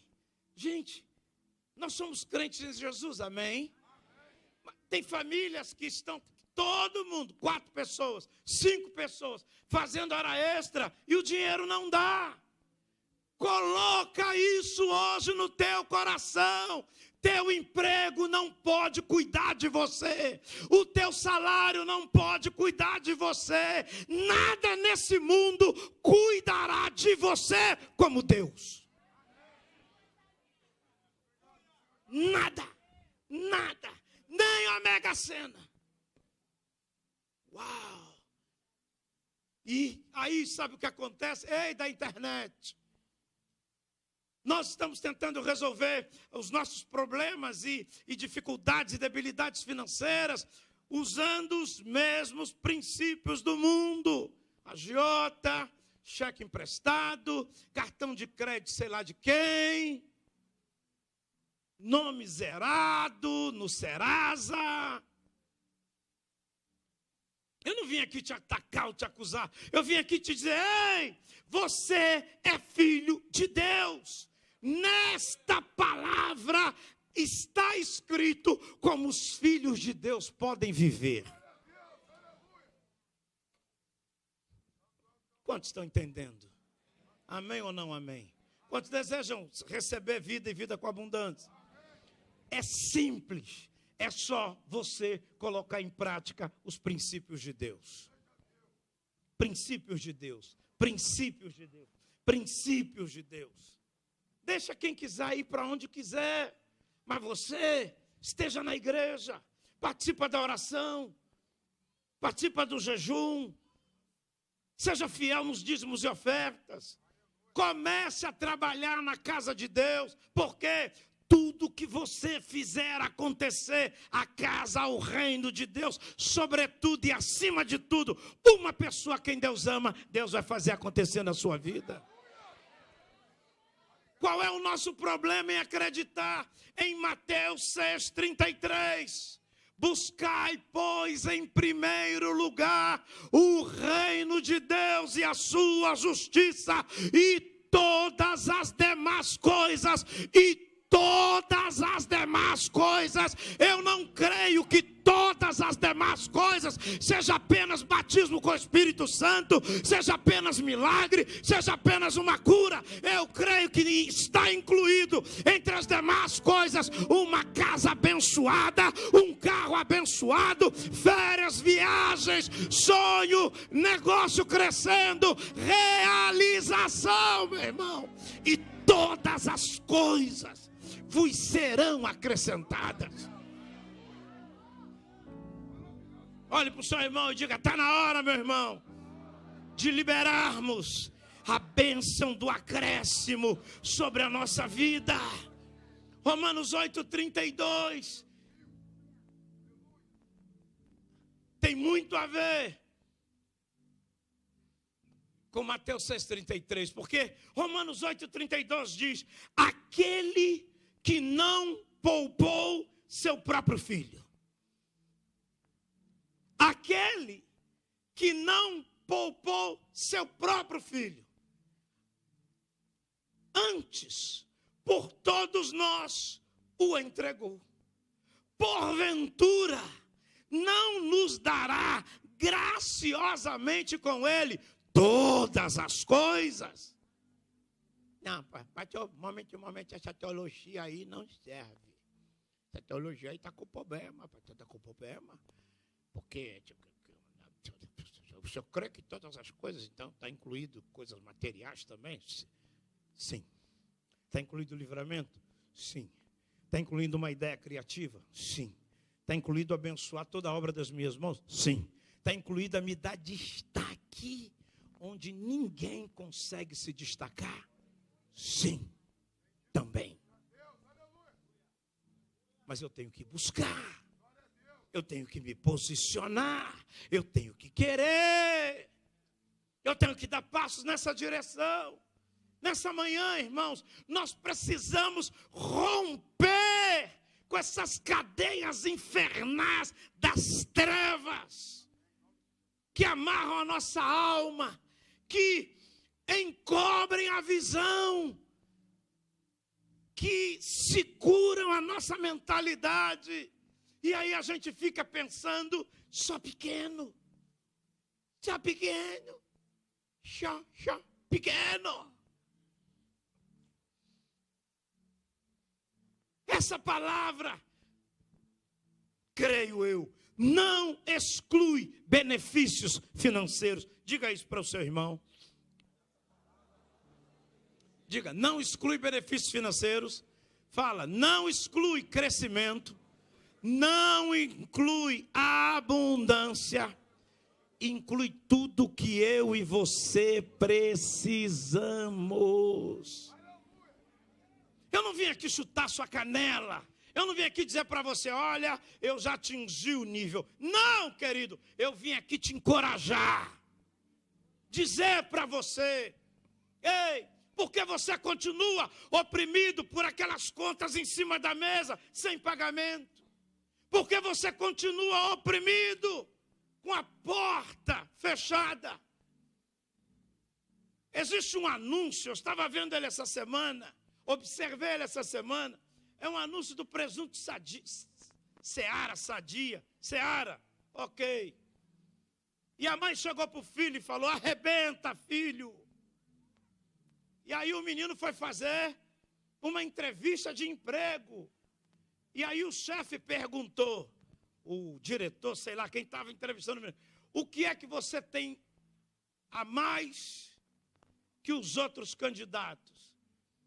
Gente, nós somos crentes em Jesus, amém? Tem famílias que estão, todo mundo, 4 pessoas, 5 pessoas, fazendo hora extra e o dinheiro não dá. Coloca isso hoje no teu coração. Teu emprego não pode cuidar de você. O teu salário não pode cuidar de você. Nada nesse mundo cuidará de você como Deus. Nada, nada, nem a Mega Sena. Uau! E aí sabe o que acontece? Ei, da internet. Nós estamos tentando resolver os nossos problemas e dificuldades e debilidades financeiras usando os mesmos princípios do mundo. Agiota, cheque emprestado, cartão de crédito sei lá de quem, nome zerado no Serasa. Eu não vim aqui te atacar ou te acusar. Eu vim aqui te dizer, ei, você é filho de Deus. Nesta palavra está escrito como os filhos de Deus podem viver. Quantos estão entendendo? Amém ou não amém? Quantos desejam receber vida e vida com abundância? É simples. É só você colocar em prática os princípios de Deus. Princípios de Deus. Princípios de Deus. Princípios de Deus. Deixa quem quiser ir para onde quiser. Mas você esteja na igreja. Participa da oração. Participa do jejum. Seja fiel nos dízimos e ofertas. Comece a trabalhar na casa de Deus. Porque tudo que você fizer acontecer, a casa, o reino de Deus, sobretudo e acima de tudo, uma pessoa a quem Deus ama, Deus vai fazer acontecer na sua vida. Qual é o nosso problema em acreditar em Mateus 6,33? Buscai, pois, em primeiro lugar o reino de Deus e a sua justiça, e todas as demais coisas, eu não creio que todas as demais coisas seja apenas batismo com o Espírito Santo, seja apenas milagre, seja apenas uma cura. Eu creio que está incluído entre as demais coisas uma casa abençoada, um carro abençoado, férias, viagens, sonho, negócio crescendo, realização, meu irmão. E todas as coisas vos serão acrescentadas. Olhe para o seu irmão e diga, está na hora, meu irmão, de liberarmos a bênção do acréscimo sobre a nossa vida. Romanos 8,32 tem muito a ver com Mateus 6,33, porque Romanos 8,32 diz, aquele que não poupou seu próprio filho. Aquele que não poupou seu próprio filho. Antes, por todos nós, o entregou. Porventura, não nos dará graciosamente com ele todas as coisas? Não, momento, essa teologia aí não serve. Essa teologia aí está com problema, está com problema. Porque o senhor crê que todas as coisas, então, está incluído coisas materiais também? Sim. Está incluído o livramento? Sim. Está incluindo uma ideia criativa? Sim. Está incluído abençoar toda a obra das minhas mãos? Sim. Está incluído a me dar destaque onde ninguém consegue se destacar? Sim. Também. Mas eu tenho que buscar. Eu tenho que me posicionar. Eu tenho que querer. Eu tenho que dar passos nessa direção. Nessa manhã, irmãos, nós precisamos romper com essas cadeias infernais das trevas que amarram a nossa alma, que encobrem a visão, que seguram a nossa mentalidade. E aí a gente fica pensando, só pequeno, só pequeno, só pequeno. Essa palavra, creio eu, não exclui benefícios financeiros. Diga isso para o seu irmão. Diga, não exclui benefícios financeiros. Fala, não exclui crescimento. Não inclui abundância. Inclui tudo que eu e você precisamos. Eu não vim aqui chutar sua canela. Eu não vim aqui dizer para você, olha, eu já atingi o nível. Não, querido, eu vim aqui te encorajar. Dizer para você, ei, porque você continua oprimido por aquelas contas em cima da mesa, sem pagamento? Porque você continua oprimido com a porta fechada? Existe um anúncio, eu estava vendo ele essa semana, observei ele essa semana, é um anúncio do presunto Seara, Sadia, Seara, ok. E a mãe chegou para o filho e falou, arrebenta, filho. E aí o menino foi fazer uma entrevista de emprego. E aí o chefe perguntou, o diretor, sei lá, quem estava entrevistando o menino, o que é que você tem a mais que os outros candidatos?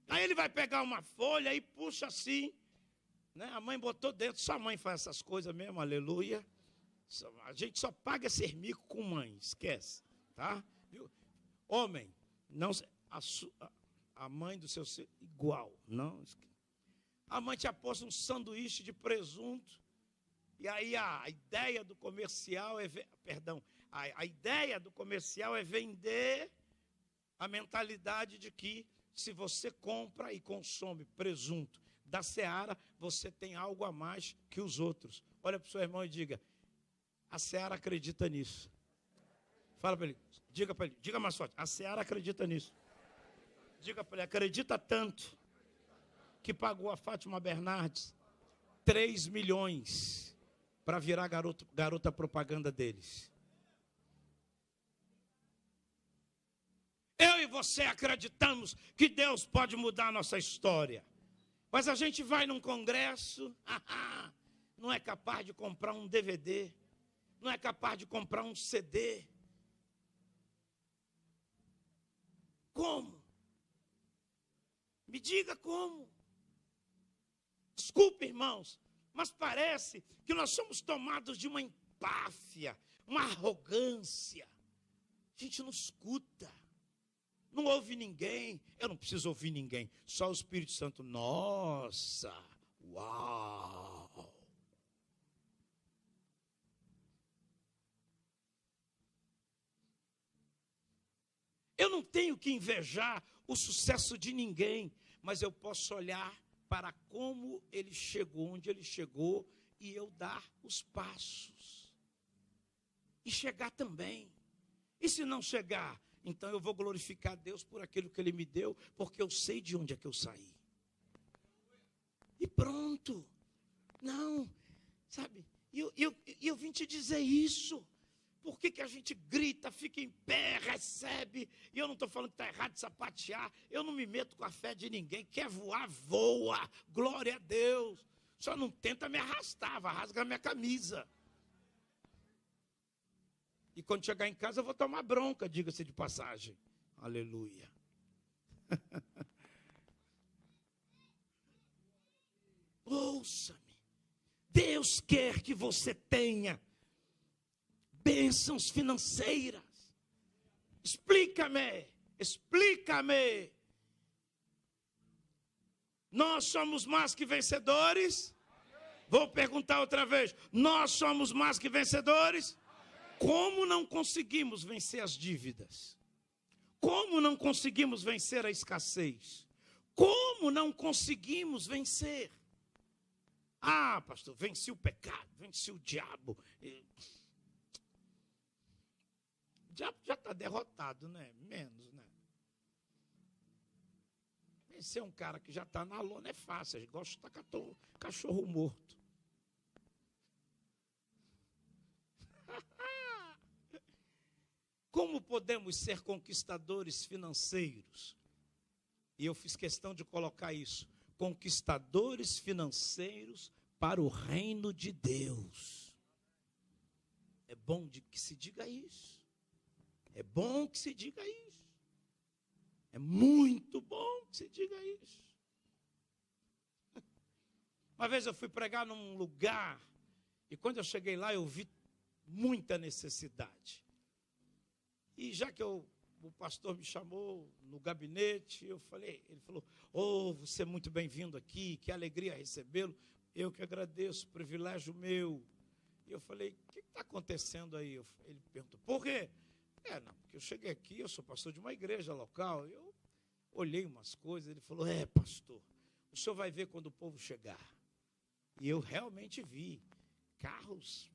Aí ele vai pegar uma folha e puxa assim, né? A mãe botou dentro, sua mãe faz essas coisas mesmo, aleluia. A gente só paga ser mico com mãe, esquece, tá? Viu? Homem, não, a mãe do seu igual, não. A mãe tinha posto um sanduíche de presunto, e aí a ideia do comercial é, a ideia do comercial é vender a mentalidade de que se você compra e consome presunto da Seara, você tem algo a mais que os outros. Olha para o seu irmão e diga, a Seara acredita nisso. Fala para ele, diga mais forte, a Seara acredita nisso. Diga para ele, acredita tanto que pagou a Fátima Bernardes 3 milhões para virar garota propaganda deles. Eu e você acreditamos que Deus pode mudar a nossa história. Mas a gente vai num congresso, não é capaz de comprar um DVD, não é capaz de comprar um CD. Como? Me diga como. Desculpe, irmãos, mas parece que nós somos tomados de uma empáfia, uma arrogância. A gente não escuta. Não ouve ninguém, eu não preciso ouvir ninguém, só o Espírito Santo. Nossa, uau! Eu não tenho que invejar o sucesso de ninguém, mas eu posso olhar para como ele chegou, onde ele chegou, e eu dar os passos. E chegar também. E se não chegar, então eu vou glorificar Deus por aquilo que Ele me deu, porque eu sei de onde é que eu saí. E pronto. Não, sabe, eu vim te dizer isso. Por que a gente grita, fica em pé, recebe? E eu não estou falando que está errado de sapatear. Eu não me meto com a fé de ninguém. Quer voar, voa. Glória a Deus. Só não tenta me arrastar, vai rasgar minha camisa. E quando chegar em casa eu vou tomar bronca, diga-se de passagem. Aleluia. Ouça-me. Deus quer que você tenha bênçãos financeiras. Explica-me. Nós somos mais que vencedores? Vou perguntar outra vez. Nós somos mais que vencedores? Como não conseguimos vencer as dívidas? Como não conseguimos vencer a escassez? Como não conseguimos vencer? Ah, pastor, venci o pecado, venci o diabo. O diabo já está derrotado, né? Menos, né? Vencer um cara que já está na lona é fácil. A gente gosta de estar cachorro morto. Como podemos ser conquistadores financeiros? E eu fiz questão de colocar isso. Conquistadores financeiros para o reino de Deus. É bom que se diga isso. É bom que se diga isso. É muito bom que se diga isso. Uma vez eu fui pregar num lugar, e quando eu cheguei lá eu vi muita necessidade. E já que o pastor me chamou no gabinete, ele falou, você é muito bem-vindo aqui, que alegria recebê-lo. Eu que agradeço, privilégio meu. E eu falei, o que está acontecendo aí? Ele perguntou, por quê? Porque eu cheguei aqui, eu sou pastor de uma igreja local, eu olhei umas coisas, ele falou, pastor, o senhor vai ver quando o povo chegar. E eu realmente vi carros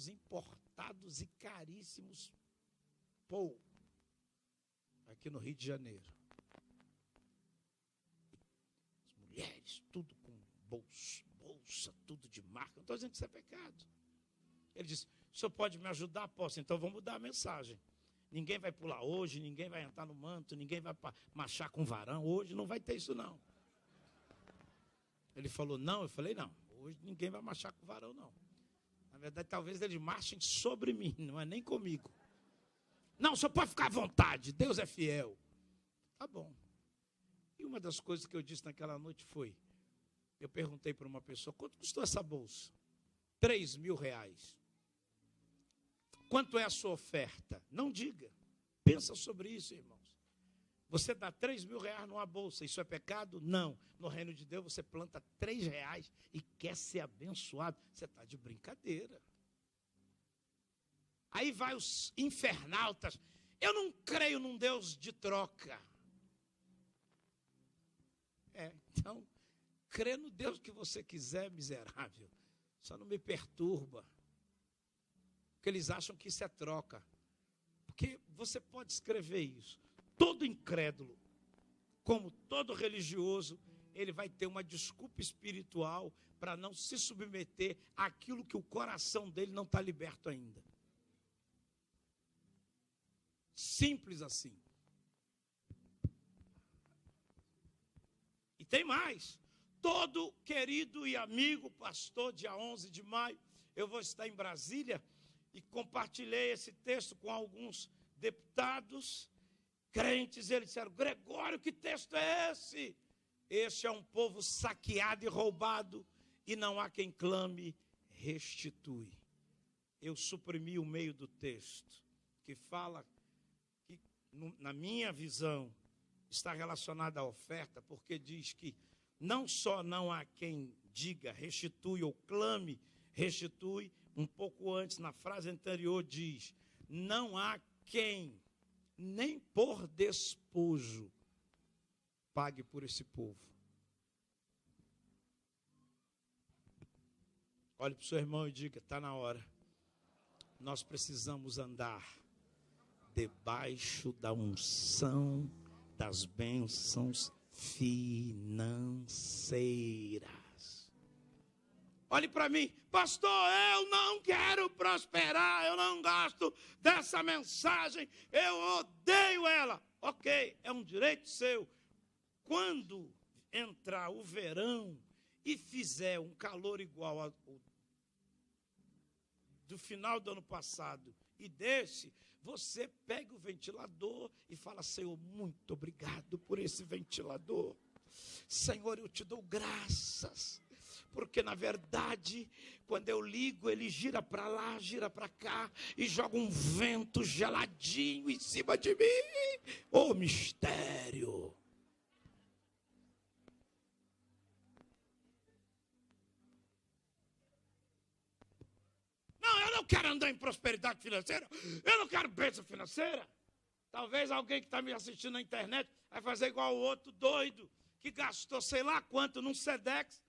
importados e caríssimos, aqui no Rio de Janeiro. As mulheres, tudo com bolsa, tudo de marca. Não estou dizendo que isso é pecado. Ele disse, o senhor pode me ajudar? Posso, então vamos mudar a mensagem. Ninguém vai pular hoje, ninguém vai entrar no manto, ninguém vai marchar com varão. Hoje não vai ter isso não. Ele falou, não. Eu falei, não, hoje ninguém vai marchar com varão não. Na verdade, talvez eles marchem sobre mim, não é nem comigo. Não, só pode ficar à vontade, Deus é fiel. Tá bom. E uma das coisas que eu disse naquela noite foi, eu perguntei para uma pessoa, quanto custou essa bolsa? R$3.000. Quanto é a sua oferta? Não diga. Pensa sobre isso, irmãos. Você dá R$3.000 numa bolsa, isso é pecado? Não. No reino de Deus você planta R$3 e quer ser abençoado. Você está de brincadeira. Aí vai os infernautas. Eu não creio num Deus de troca. Então, crê no Deus que você quiser, miserável. Só não me perturba. Porque eles acham que isso é troca. Porque você pode escrever isso. Todo incrédulo, como todo religioso, ele vai ter uma desculpa espiritual para não se submeter àquilo que o coração dele não está liberto ainda. Simples assim. E tem mais. Todo querido e amigo pastor, dia 11 de maio, eu vou estar em Brasília e compartilhei esse texto com alguns deputados crentes. Eles disseram, Gregório, que texto é esse? Este é um povo saqueado e roubado e não há quem clame, restitui. Eu suprimi o meio do texto, que fala que, na minha visão, está relacionado à oferta, porque diz que não só não há quem diga restitui ou clame, restitui, um pouco antes, na frase anterior, diz, não há quem, nem por despojo, pague por esse povo. Olhe para o seu irmão e diga, está na hora. Nós precisamos andar debaixo da unção das bênçãos financeiras. Olhe para mim, pastor, eu não quero prosperar, eu não gosto dessa mensagem, eu odeio ela. Ok, é um direito seu. Quando entrar o verão e fizer um calor igual ao do final do ano passado e desse, você pega o ventilador e fala: Senhor, muito obrigado por esse ventilador. Senhor, eu te dou graças, porque na verdade, quando eu ligo, ele gira para lá, gira para cá e joga um vento geladinho em cima de mim. Ô mistério! Não, eu não quero andar em prosperidade financeira, eu não quero bênção financeira. Talvez alguém que está me assistindo na internet vai fazer igual o outro doido, que gastou sei lá quanto num Sedex,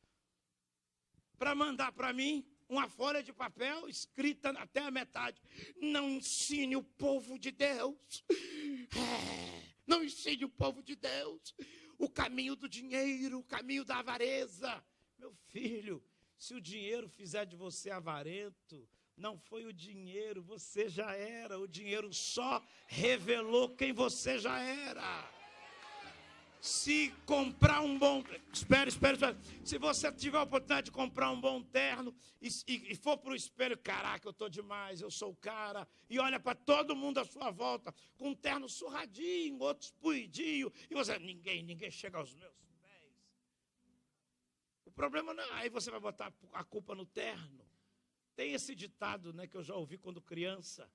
para mandar para mim uma folha de papel escrita até a metade: não ensine o povo de Deus, não ensine o povo de Deus o caminho do dinheiro, o caminho da avareza. Meu filho, se o dinheiro fizer de você avarento, não foi o dinheiro, você já era. O dinheiro só revelou quem você já era. Se comprar um bom... Espera. Se você tiver a oportunidade de comprar um bom terno e for para o espelho: caraca, eu estou demais, eu sou o cara. E olha para todo mundo à sua volta com um terno surradinho, outros puidinho. E você: ninguém chega aos meus pés. O problema não é... Aí você vai botar a culpa no terno. Tem esse ditado, né, que eu já ouvi quando criança.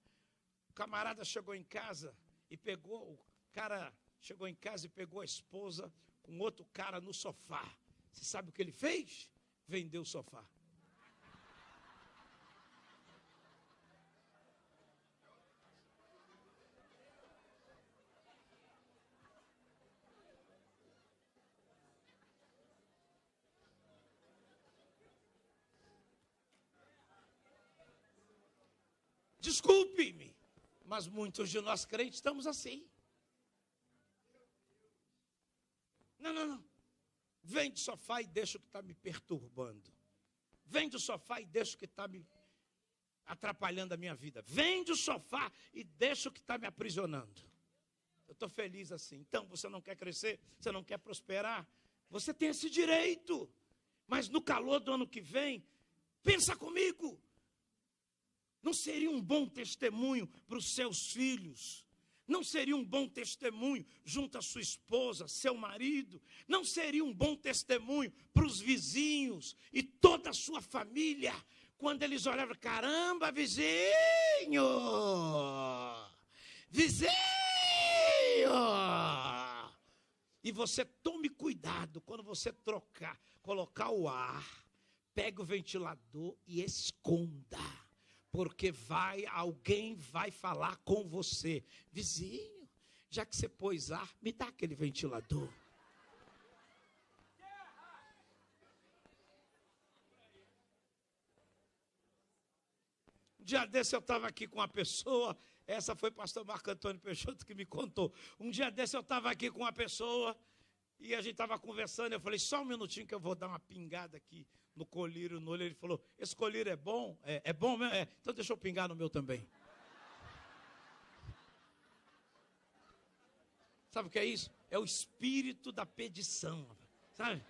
O camarada chegou em casa e pegou... O cara chegou em casa e pegou a esposa com outro cara no sofá. Você sabe o que ele fez? Vendeu o sofá. Desculpe-me, mas muitos de nós crentes estamos assim. Não. Vende o sofá e deixa o que está me perturbando. Vende o sofá e deixa o que está me atrapalhando a minha vida. Vende o sofá e deixa o que está me aprisionando. Eu estou feliz assim. Então, você não quer crescer, você não quer prosperar, você tem esse direito. Mas no calor do ano que vem, pensa comigo. Não seria um bom testemunho para os seus filhos? Não seria um bom testemunho junto à sua esposa, seu marido? Não seria um bom testemunho para os vizinhos e toda a sua família? Quando eles olhavam: caramba, vizinho! Vizinho! E você tome cuidado quando você colocar o ar, pegue o ventilador e esconda. Porque alguém vai falar com você: vizinho, já que você pôs ar, me dá aquele ventilador. Um dia desse eu estava aqui com uma pessoa, essa foi o pastor Marco Antônio Peixoto que me contou. Um dia desse eu estava aqui com uma pessoa e a gente estava conversando, eu falei: só um minutinho que eu vou dar uma pingada aqui no colírio, no olho. Ele falou: esse colírio é bom? É bom mesmo? Então deixa eu pingar no meu também. Sabe o que é isso? É o espírito da pedição. Sabe?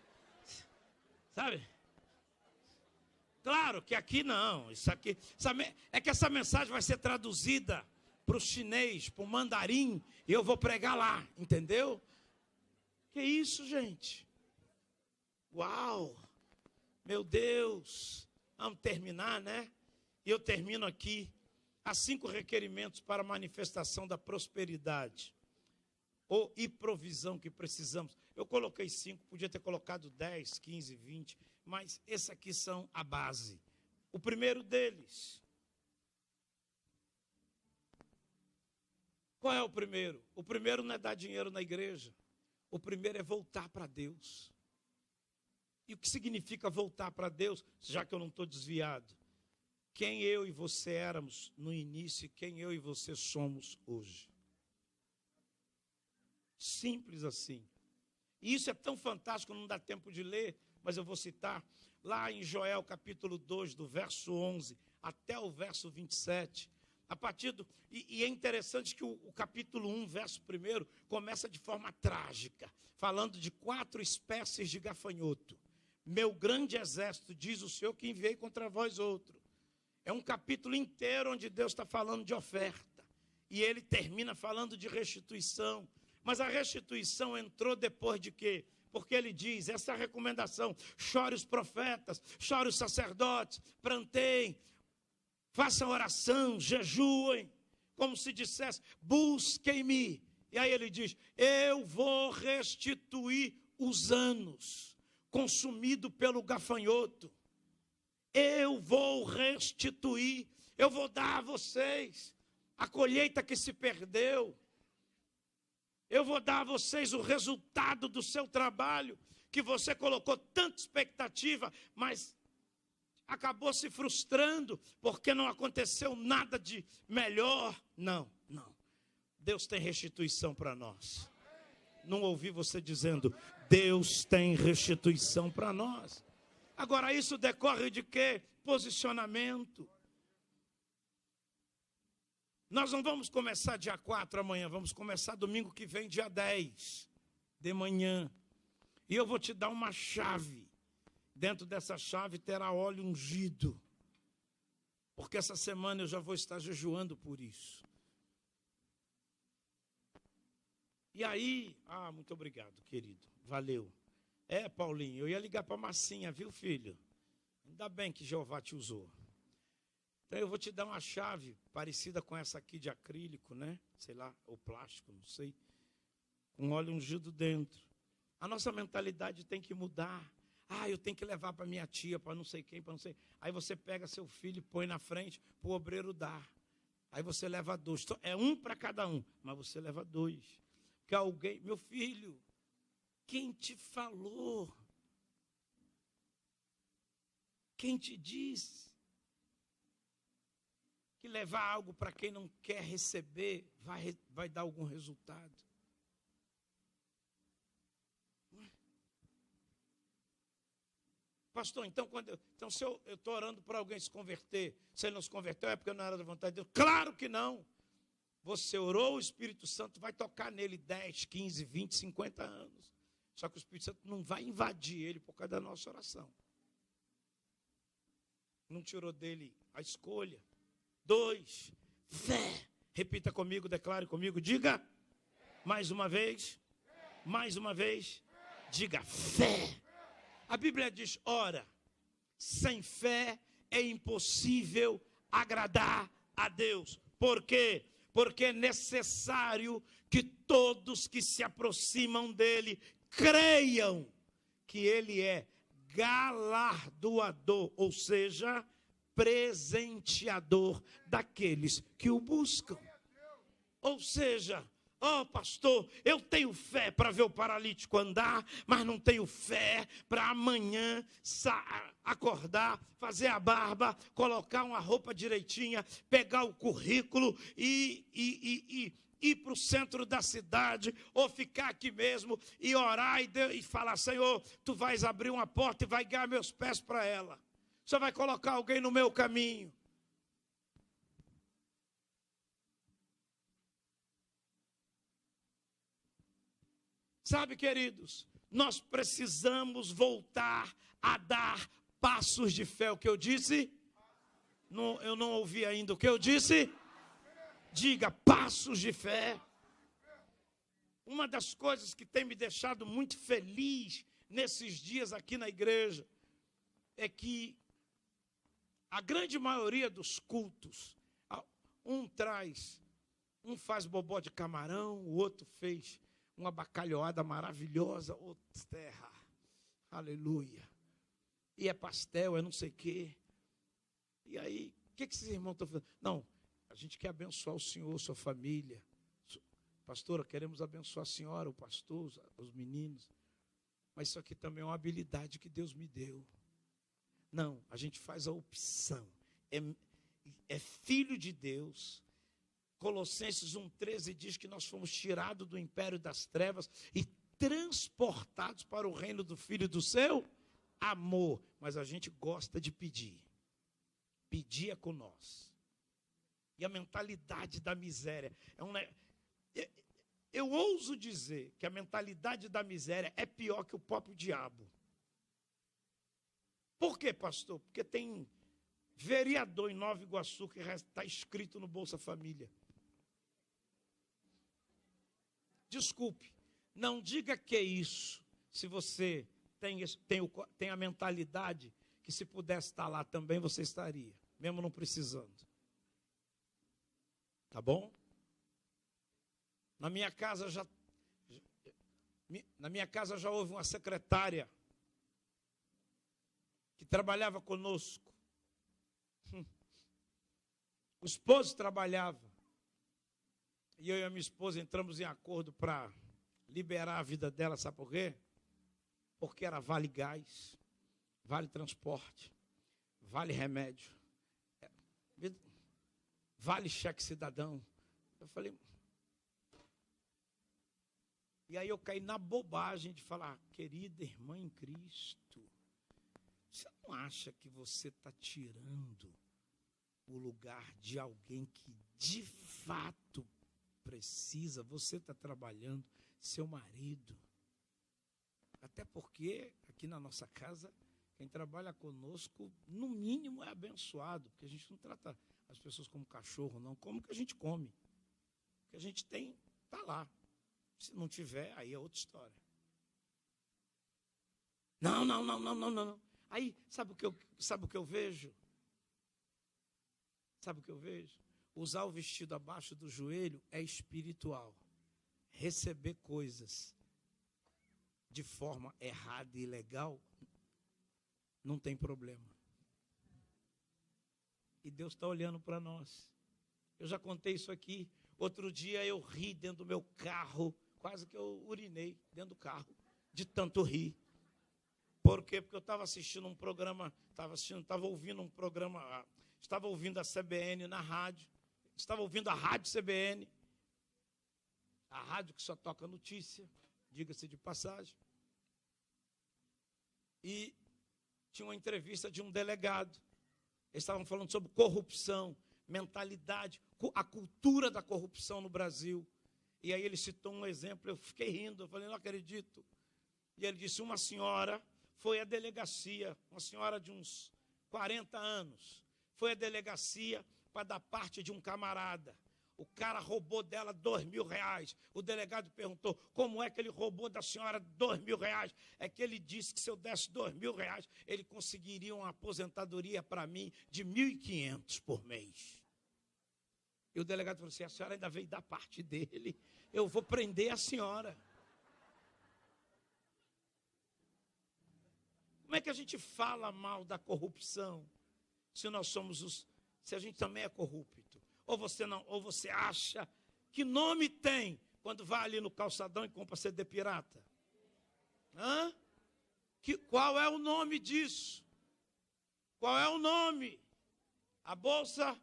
Claro que aqui não. É que essa mensagem vai ser traduzida para o chinês, para o mandarim, e eu vou pregar lá, entendeu? Que isso, gente? Uau! Meu Deus, vamos terminar, né? E eu termino aqui. Há 5 requerimentos para a manifestação da prosperidade e provisão que precisamos. Eu coloquei 5, podia ter colocado 10, 15, 20, mas esses aqui são a base. O primeiro deles. Qual é o primeiro? O primeiro não é dar dinheiro na igreja. O primeiro é voltar para Deus. E o que significa voltar para Deus, já que eu não estou desviado? Quem eu e você éramos no início e quem eu e você somos hoje. Simples assim. E isso é tão fantástico, não dá tempo de ler, mas eu vou citar. Lá em Joel capítulo 2, do verso 11 até o verso 27. E é interessante que o capítulo 1, verso 1, começa de forma trágica, falando de 4 espécies de gafanhoto. Meu grande exército, diz o Senhor, que enviei contra vós outro. É um capítulo inteiro onde Deus está falando de oferta. E ele termina falando de restituição. Mas a restituição entrou depois de quê? Porque ele diz, essa é a recomendação: chore os profetas, chore os sacerdotes, planteiem, façam oração, jejuem, como se dissesse, busquem-me. E aí ele diz, eu vou restituir os anos consumidos pelo gafanhoto. Eu vou restituir, eu vou dar a vocês a colheita que se perdeu. Eu vou dar a vocês o resultado do seu trabalho, que você colocou tanta expectativa, mas acabou se frustrando, porque não aconteceu nada de melhor. Não. Deus tem restituição para nós. Não ouvi você dizendo, Deus tem restituição para nós. Agora, isso decorre de quê? Posicionamento. Nós não vamos começar dia 4 amanhã, vamos começar domingo que vem, dia 10, de manhã. E eu vou te dar uma chave. Dentro dessa chave terá óleo ungido. Porque essa semana eu já vou estar jejuando por isso. E aí, muito obrigado, querido. Valeu. Paulinho, eu ia ligar para a Massinha, viu, filho? Ainda bem que Jeová te usou. Então eu vou te dar uma chave parecida com essa aqui de acrílico, né? Sei lá, ou plástico, não sei. Com óleo ungido dentro. A nossa mentalidade tem que mudar. Eu tenho que levar para minha tia, para não sei quem, para não sei. Aí você pega seu filho e põe na frente para o obreiro dar. Aí você leva 2. É um para cada um, mas você leva 2. Porque alguém, meu filho, quem te falou? Quem te disse que levar algo para quem não quer receber vai dar algum resultado? Pastor, então se eu estou orando para alguém se converter, se ele não se converteu, é porque não era da vontade de Deus? Claro que não. Você orou, o Espírito Santo vai tocar nele 10, 15, 20, 50 anos. Só que o Espírito Santo não vai invadir ele por causa da nossa oração. Não tirou dele a escolha. 2, fé. Repita comigo, declare comigo, diga. Mais uma vez. Mais uma vez. Diga fé. A Bíblia diz, ora, sem fé é impossível agradar a Deus. Por quê? Porque é necessário que todos que se aproximam dele creiam que ele é galardoador, ou seja, presenteador daqueles que o buscam. Ou seja, pastor, eu tenho fé para ver o paralítico andar, mas não tenho fé para amanhã acordar, fazer a barba, colocar uma roupa direitinha, pegar o currículo e ir para o centro da cidade, ou ficar aqui mesmo e orar e falar, Senhor, tu vais abrir uma porta e vai guiar meus pés para ela. Você vai colocar alguém no meu caminho. Sabe, queridos, nós precisamos voltar a dar passos de fé. O que eu disse? Eu não ouvi ainda o que eu disse. Diga, passos de fé. Uma das coisas que tem me deixado muito feliz nesses dias aqui na igreja é que a grande maioria dos cultos, um faz bobó de camarão, o outro fez uma bacalhoada maravilhosa, outra terra, aleluia, e é pastel, é não sei o quê. E aí, o que esses irmãos estão fazendo? Não, a gente quer abençoar o senhor, sua família. Pastora, queremos abençoar a senhora, o pastor, os meninos. Mas isso aqui também é uma habilidade que Deus me deu. Não, a gente faz a opção. É filho de Deus. Colossenses 1,13 diz que nós fomos tirados do império das trevas e transportados para o reino do Filho do seu amor. Mas a gente gosta de pedir. Pedir é com nós. E a mentalidade da miséria. Eu ouso dizer que a mentalidade da miséria é pior que o próprio diabo. Por quê, pastor? Porque tem vereador em Nova Iguaçu que está inscrito no Bolsa Família. Desculpe, não diga que é isso, se você tem a mentalidade que se pudesse estar lá também, você estaria, mesmo não precisando. Tá bom? Na minha casa já houve uma secretária que trabalhava conosco. O esposo trabalhava. E eu e a minha esposa entramos em acordo para liberar a vida dela, sabe por quê? Porque era vale gás, vale transporte, vale remédio, vale cheque cidadão. Eu falei... E aí eu caí na bobagem de falar, querida irmã em Cristo, você não acha que você está tirando o lugar de alguém que de fato precisa? Você está trabalhando, seu marido. Até porque aqui na nossa casa, quem trabalha conosco, no mínimo é abençoado, porque a gente não trata as pessoas como cachorro, não. Como que a gente come? O que a gente tem, está lá. Se não tiver, aí é outra história. Não. Aí, sabe o que eu vejo? Sabe o que eu vejo? Usar o vestido abaixo do joelho é espiritual. Receber coisas de forma errada e ilegal não tem problema. E Deus está olhando para nós. Eu já contei isso aqui. Outro dia eu ri dentro do meu carro. Quase que eu urinei dentro do carro, de tanto rir. Por quê? Porque eu estava assistindo um programa, estava ouvindo um programa, estava ouvindo a CBN na rádio, estava ouvindo a rádio CBN, a rádio que só toca notícia, diga-se de passagem. E tinha uma entrevista de um delegado. Eles estavam falando sobre corrupção, mentalidade, a cultura da corrupção no Brasil. E aí ele citou um exemplo, eu fiquei rindo, eu falei, não acredito. E ele disse, uma senhora foi à delegacia, uma senhora de uns 40 anos, foi à delegacia para dar parte de um camarada. O cara roubou dela R$2.000. O delegado perguntou, como é que ele roubou da senhora R$2.000? É que ele disse que se eu desse R$2.000, ele conseguiria uma aposentadoria para mim de 1.500 por mês. E o delegado falou assim, a senhora ainda veio dar parte dele, eu vou prender a senhora. Como é que a gente fala mal da corrupção, se a gente também é corrupto? Ou você acha que nome tem quando vai ali no calçadão e compra CD pirata? Qual é o nome disso? Qual é o nome? A bolsa,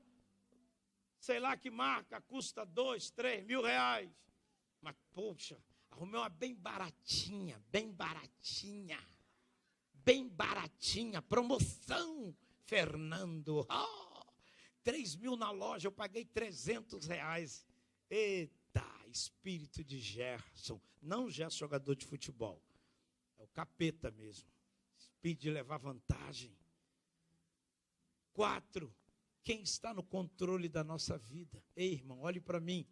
sei lá que marca, custa R$2.000, R$3.000. Mas, poxa, arrumei uma bem baratinha, promoção, Fernando. 3.000 na loja, eu paguei R$300. Eita, espírito de Gerson. Não Gerson, jogador de futebol. É o capeta mesmo. Espírito de levar vantagem. 4. Quem está no controle da nossa vida? Ei, irmão, olhe para mim.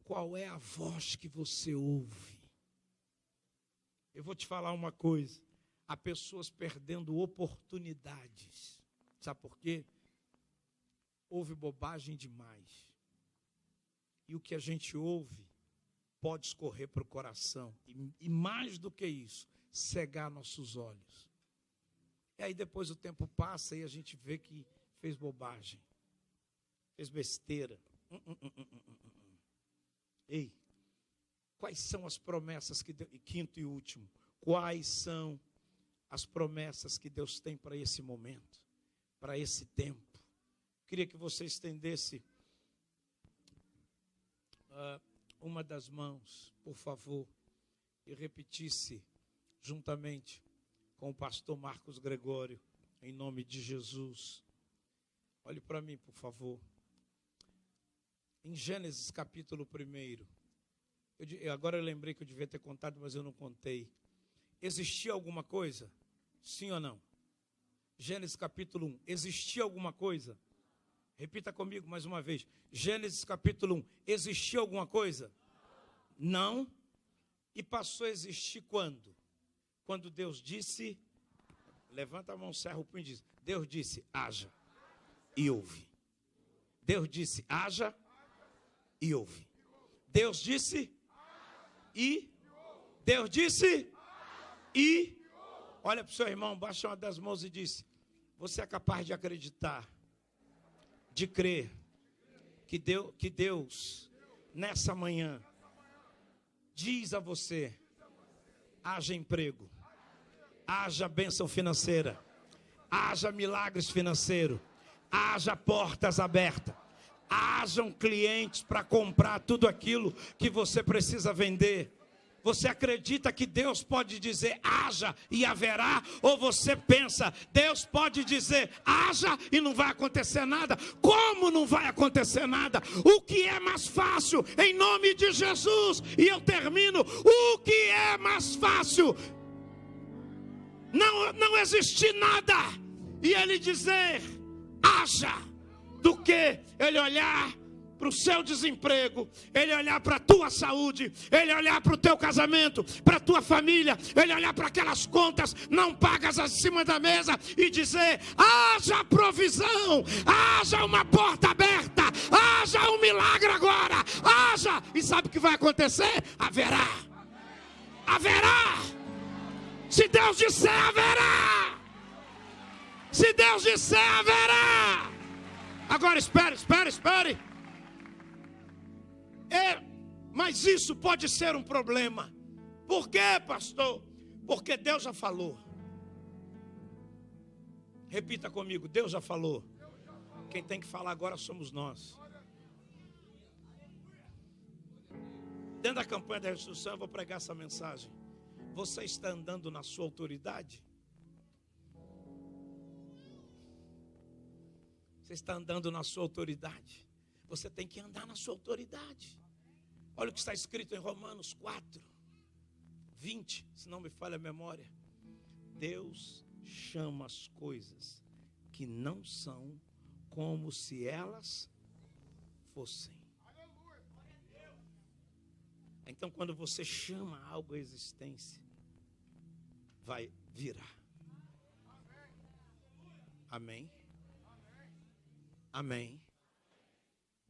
Qual é a voz que você ouve? Eu vou te falar uma coisa. Há pessoas perdendo oportunidades. Sabe por quê? Ouve bobagem demais. E o que a gente ouve pode escorrer para o coração. E mais do que isso, cegar nossos olhos. E aí depois o tempo passa e a gente vê que fez bobagem. Fez besteira. Ei, quais são as promessas que Deus... E quinto e último, quais são as promessas que Deus tem para esse momento, para esse tempo? Queria que você estendesse uma das mãos, por favor, e repetisse juntamente com o pastor Marcos Gregório, em nome de Jesus. Olhe para mim, por favor. Em Gênesis capítulo 1, agora eu lembrei que eu devia ter contado, mas eu não contei. Existia alguma coisa? Sim ou não? Gênesis capítulo 1. Existia alguma coisa? Repita comigo mais uma vez. Gênesis capítulo 1. Existia alguma coisa? Não. E passou a existir quando? Quando Deus disse, levanta a mão, cerra o punho e diz, Deus disse, haja e houve. Deus disse, haja e houve. Deus disse e Deus disse e olha para o seu irmão, baixa uma das mãos e disse, você é capaz de acreditar, de crer que Deus nessa manhã diz a você, haja emprego, haja bênção financeira, haja milagres financeiros, haja portas abertas, hajam clientes para comprar tudo aquilo que você precisa vender. Você acredita que Deus pode dizer haja e haverá? Ou você pensa, Deus pode dizer haja e não vai acontecer nada? Como não vai acontecer nada? O que é mais fácil em nome de Jesus? E eu termino, o que é mais fácil? Não existir nada e ele dizer haja, do que ele olhar para o seu desemprego, ele olhar para a tua saúde, ele olhar para o teu casamento, para a tua família, ele olhar para aquelas contas não pagas acima da mesa e dizer, haja provisão, haja uma porta aberta, haja um milagre agora, haja, e sabe o que vai acontecer? Haverá, haverá, se Deus disser haverá, se Deus disser haverá. Agora espere. Mas isso pode ser um problema. Por quê, pastor? Porque Deus já falou. Repita comigo, Deus já falou. Quem tem que falar agora somos nós. Dentro da campanha da ressurreição eu vou pregar essa mensagem. Você está andando na sua autoridade? Você está andando na sua autoridade. Você tem que andar na sua autoridade. Olha o que está escrito em Romanos 4, 20, se não me falha a memória. Deus chama as coisas que não são como se elas fossem. Então, quando você chama algo à existência, vai virar. Amém? Amém.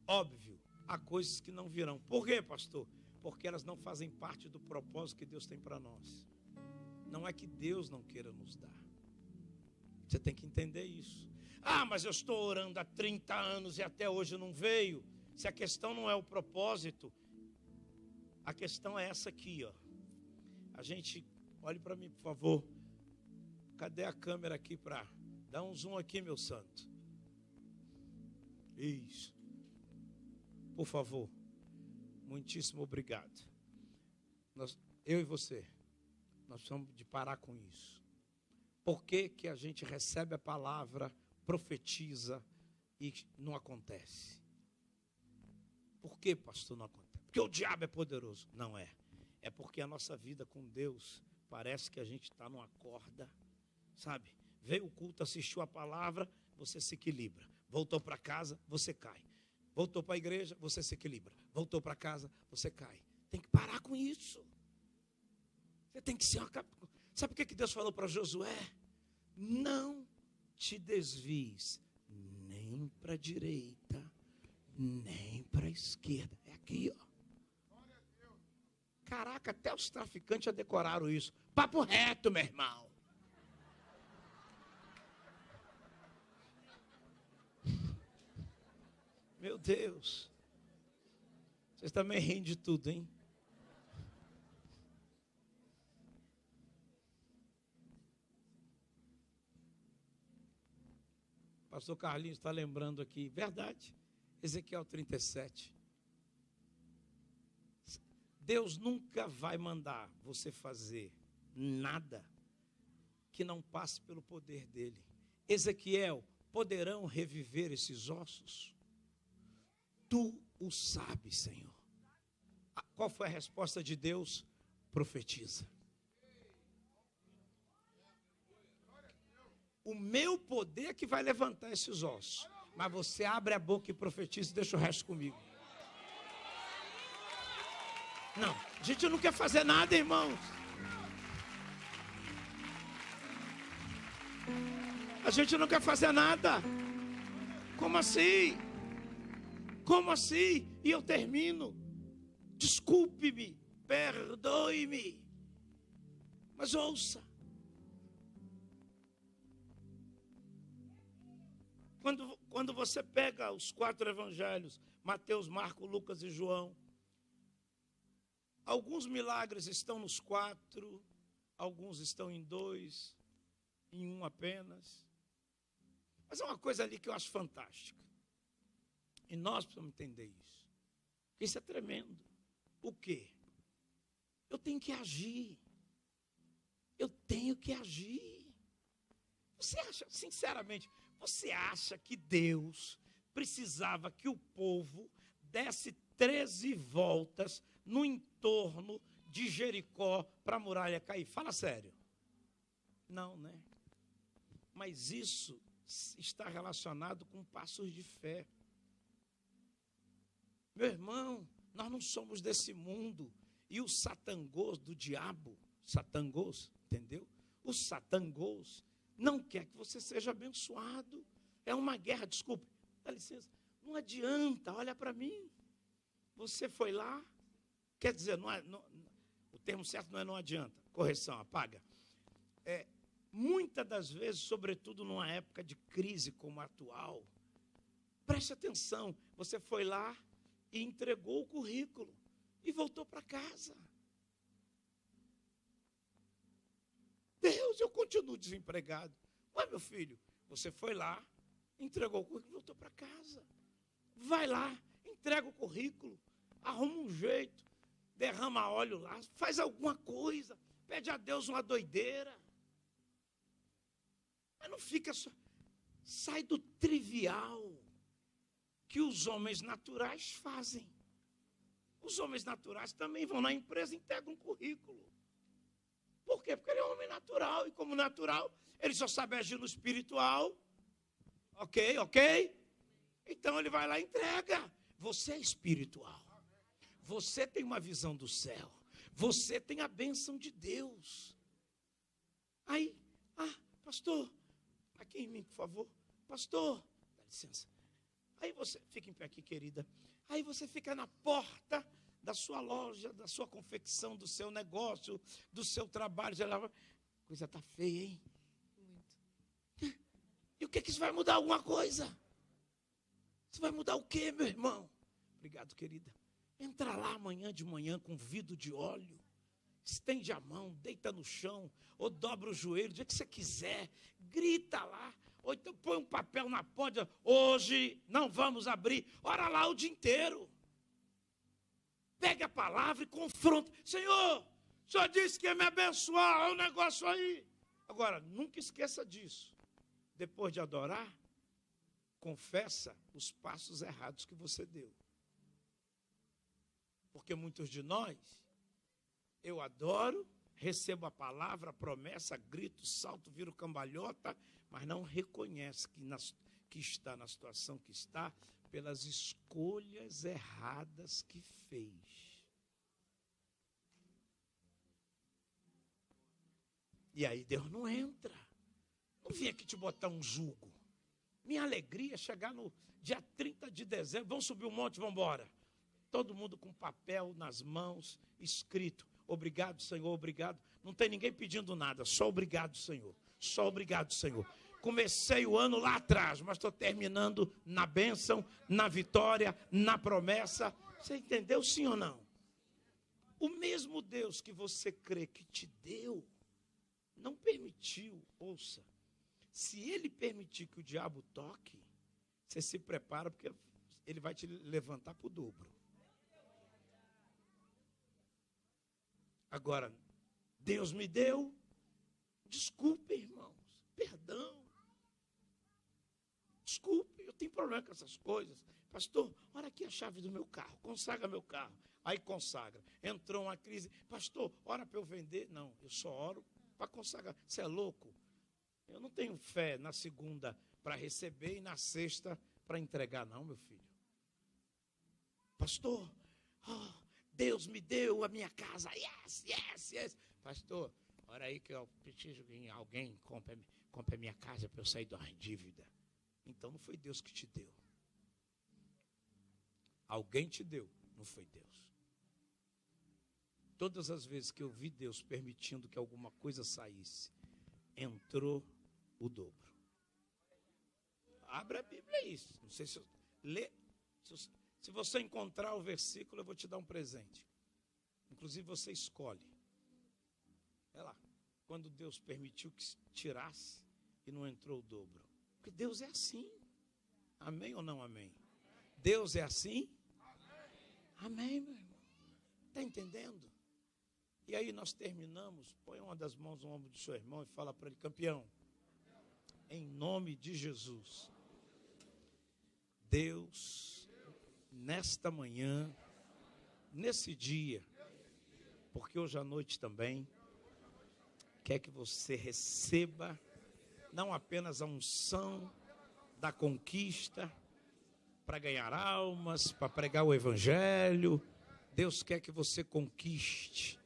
Óbvio, há coisas que não virão. Por quê, pastor? Porque elas não fazem parte do propósito que Deus tem para nós. Não é que Deus não queira nos dar. Você tem que entender isso. Ah, mas eu estou orando há 30 anos e até hoje não veio. Se a questão não é o propósito, a questão é essa aqui, ó. A gente, olhe para mim, por favor. Cadê a câmera aqui para dar um zoom aqui, meu santo? Isso. Por favor, muitíssimo obrigado. Eu e você, nós precisamos de parar com isso. Por que que a gente recebe a palavra, profetiza e não acontece? Por que, pastor, não acontece? Porque o diabo é poderoso. Não é. É porque a nossa vida com Deus parece que a gente está numa corda, sabe? Veio o culto, assistiu a palavra, você se equilibra. Voltou para casa, você cai. Voltou para a igreja, você se equilibra. Voltou para casa, você cai. Tem que parar com isso. Você tem que ser uma... Sabe o que Deus falou para Josué? Não te desvies nem para a direita, nem para a esquerda. É aqui, ó. Caraca, até os traficantes já decoraram isso. Papo reto, meu irmão. Meu Deus. Vocês também riem de tudo, hein? Pastor Carlinhos está lembrando aqui. Verdade. Ezequiel 37. Deus nunca vai mandar você fazer nada que não passe pelo poder dele. Ezequiel, poderão reviver esses ossos? Tu o sabes, Senhor. Qual foi a resposta de Deus? Profetiza. O meu poder é que vai levantar esses ossos. Mas você abre a boca e profetiza e deixa o resto comigo. Não, a gente não quer fazer nada, irmãos. A gente não quer fazer nada. Como assim? Como assim? E eu termino. Desculpe-me, perdoe-me. Mas ouça. Quando você pega os 4 evangelhos, Mateus, Marcos, Lucas e João, alguns milagres estão nos 4, alguns estão em 2, em 1 apenas. Mas é uma coisa ali que eu acho fantástica. E nós precisamos entender isso. Isso é tremendo. O quê? Eu tenho que agir. Eu tenho que agir. Você acha, sinceramente, você acha que Deus precisava que o povo desse 13 voltas no entorno de Jericó para a muralha cair? Fala sério. Não, né? Mas isso está relacionado com passos de fé. Meu irmão, nós não somos desse mundo. E o satangôs do diabo, satangôs, entendeu? O satangôs não quer que você seja abençoado. É uma guerra, desculpe, dá licença. Não adianta, olha para mim. Você foi lá, quer dizer, o termo certo não é não adianta. Correção, apaga. Muitas das vezes, sobretudo numa época de crise como a atual, preste atenção, você foi lá e entregou o currículo e voltou para casa. Deus, eu continuo desempregado. Ué, meu filho, você foi lá, entregou o currículo e voltou para casa. Vai lá, entrega o currículo, arruma um jeito, derrama óleo lá, faz alguma coisa, pede a Deus uma doideira. Mas não fica só. Sai do trivial que os homens naturais fazem. Os homens naturais também vão na empresa e entregam um currículo. Por quê? Porque ele é um homem natural. E como natural, ele só sabe agir no espiritual. Ok? Então ele vai lá e entrega. Você é espiritual. Você tem uma visão do céu. Você tem a bênção de Deus. Aí, pastor, aqui em mim, por favor. Pastor, dá licença. Aí você, fica em pé aqui, querida. Aí você fica na porta da sua loja, da sua confecção, do seu negócio, do seu trabalho. Coisa está feia, hein? Muito. E o que isso vai mudar? Alguma coisa? Isso vai mudar o quê, meu irmão? Obrigado, querida. Entra lá amanhã de manhã com vidro de óleo. Estende a mão, deita no chão, ou dobra o joelho, do jeito que você quiser. Grita lá. Ou então põe um papel na porta. Hoje não vamos abrir. Ora lá o dia inteiro. Pega a palavra e confronta. Senhor, o Senhor disse que ia me abençoar. Olha o negócio aí. Agora, nunca esqueça disso. Depois de adorar, confessa os passos errados que você deu. Porque muitos de nós, eu adoro, recebo a palavra, a promessa, grito, salto, viro cambalhota, mas não reconhece que está na situação que está pelas escolhas erradas que fez. E aí Deus não entra. Não vim aqui te botar um jugo. Minha alegria é chegar no dia 30 de dezembro. Vamos subir o monte, vamos embora. Todo mundo com papel nas mãos, escrito. Obrigado, Senhor, obrigado. Não tem ninguém pedindo nada, só obrigado, Senhor. Só obrigado, Senhor. Comecei o ano lá atrás, mas estou terminando na bênção, na vitória, na promessa. Você entendeu, sim ou não? O mesmo Deus que você crê que te deu, não permitiu, ouça. Se ele permitir que o diabo toque, você se prepara, porque ele vai te levantar para o dobro. Agora, Deus me deu, desculpe, irmãos, perdão. Desculpe, eu tenho problema com essas coisas. Pastor, olha aqui a chave do meu carro, consagra meu carro. Aí consagra. Entrou uma crise. Pastor, ora para eu vender. Não, eu só oro para consagrar. Você é louco? Eu não tenho fé na segunda para receber e na sexta para entregar, não, meu filho. Pastor, Deus me deu a minha casa. Yes, yes, yes. Pastor, olha aí que eu preciso que alguém compre a minha casa para eu sair da dívida. Então não foi Deus que te deu. Alguém te deu, não foi Deus. Todas as vezes que eu vi Deus permitindo que alguma coisa saísse, entrou o dobro. Abra a Bíblia, é isso. Não sei se eu lê. Se você encontrar o versículo, eu vou te dar um presente. Inclusive você escolhe. Olha lá. Quando Deus permitiu que tirasse e não entrou o dobro. Porque Deus é assim. Amém ou não amém? Deus é assim? Amém, meu irmão. Está entendendo? E aí nós terminamos. Põe uma das mãos no ombro do seu irmão e fala para ele: campeão, em nome de Jesus, Deus, nesta manhã, nesse dia, porque hoje à noite também, quer que você receba não apenas a unção da conquista para ganhar almas, para pregar o evangelho. Deus quer que você conquiste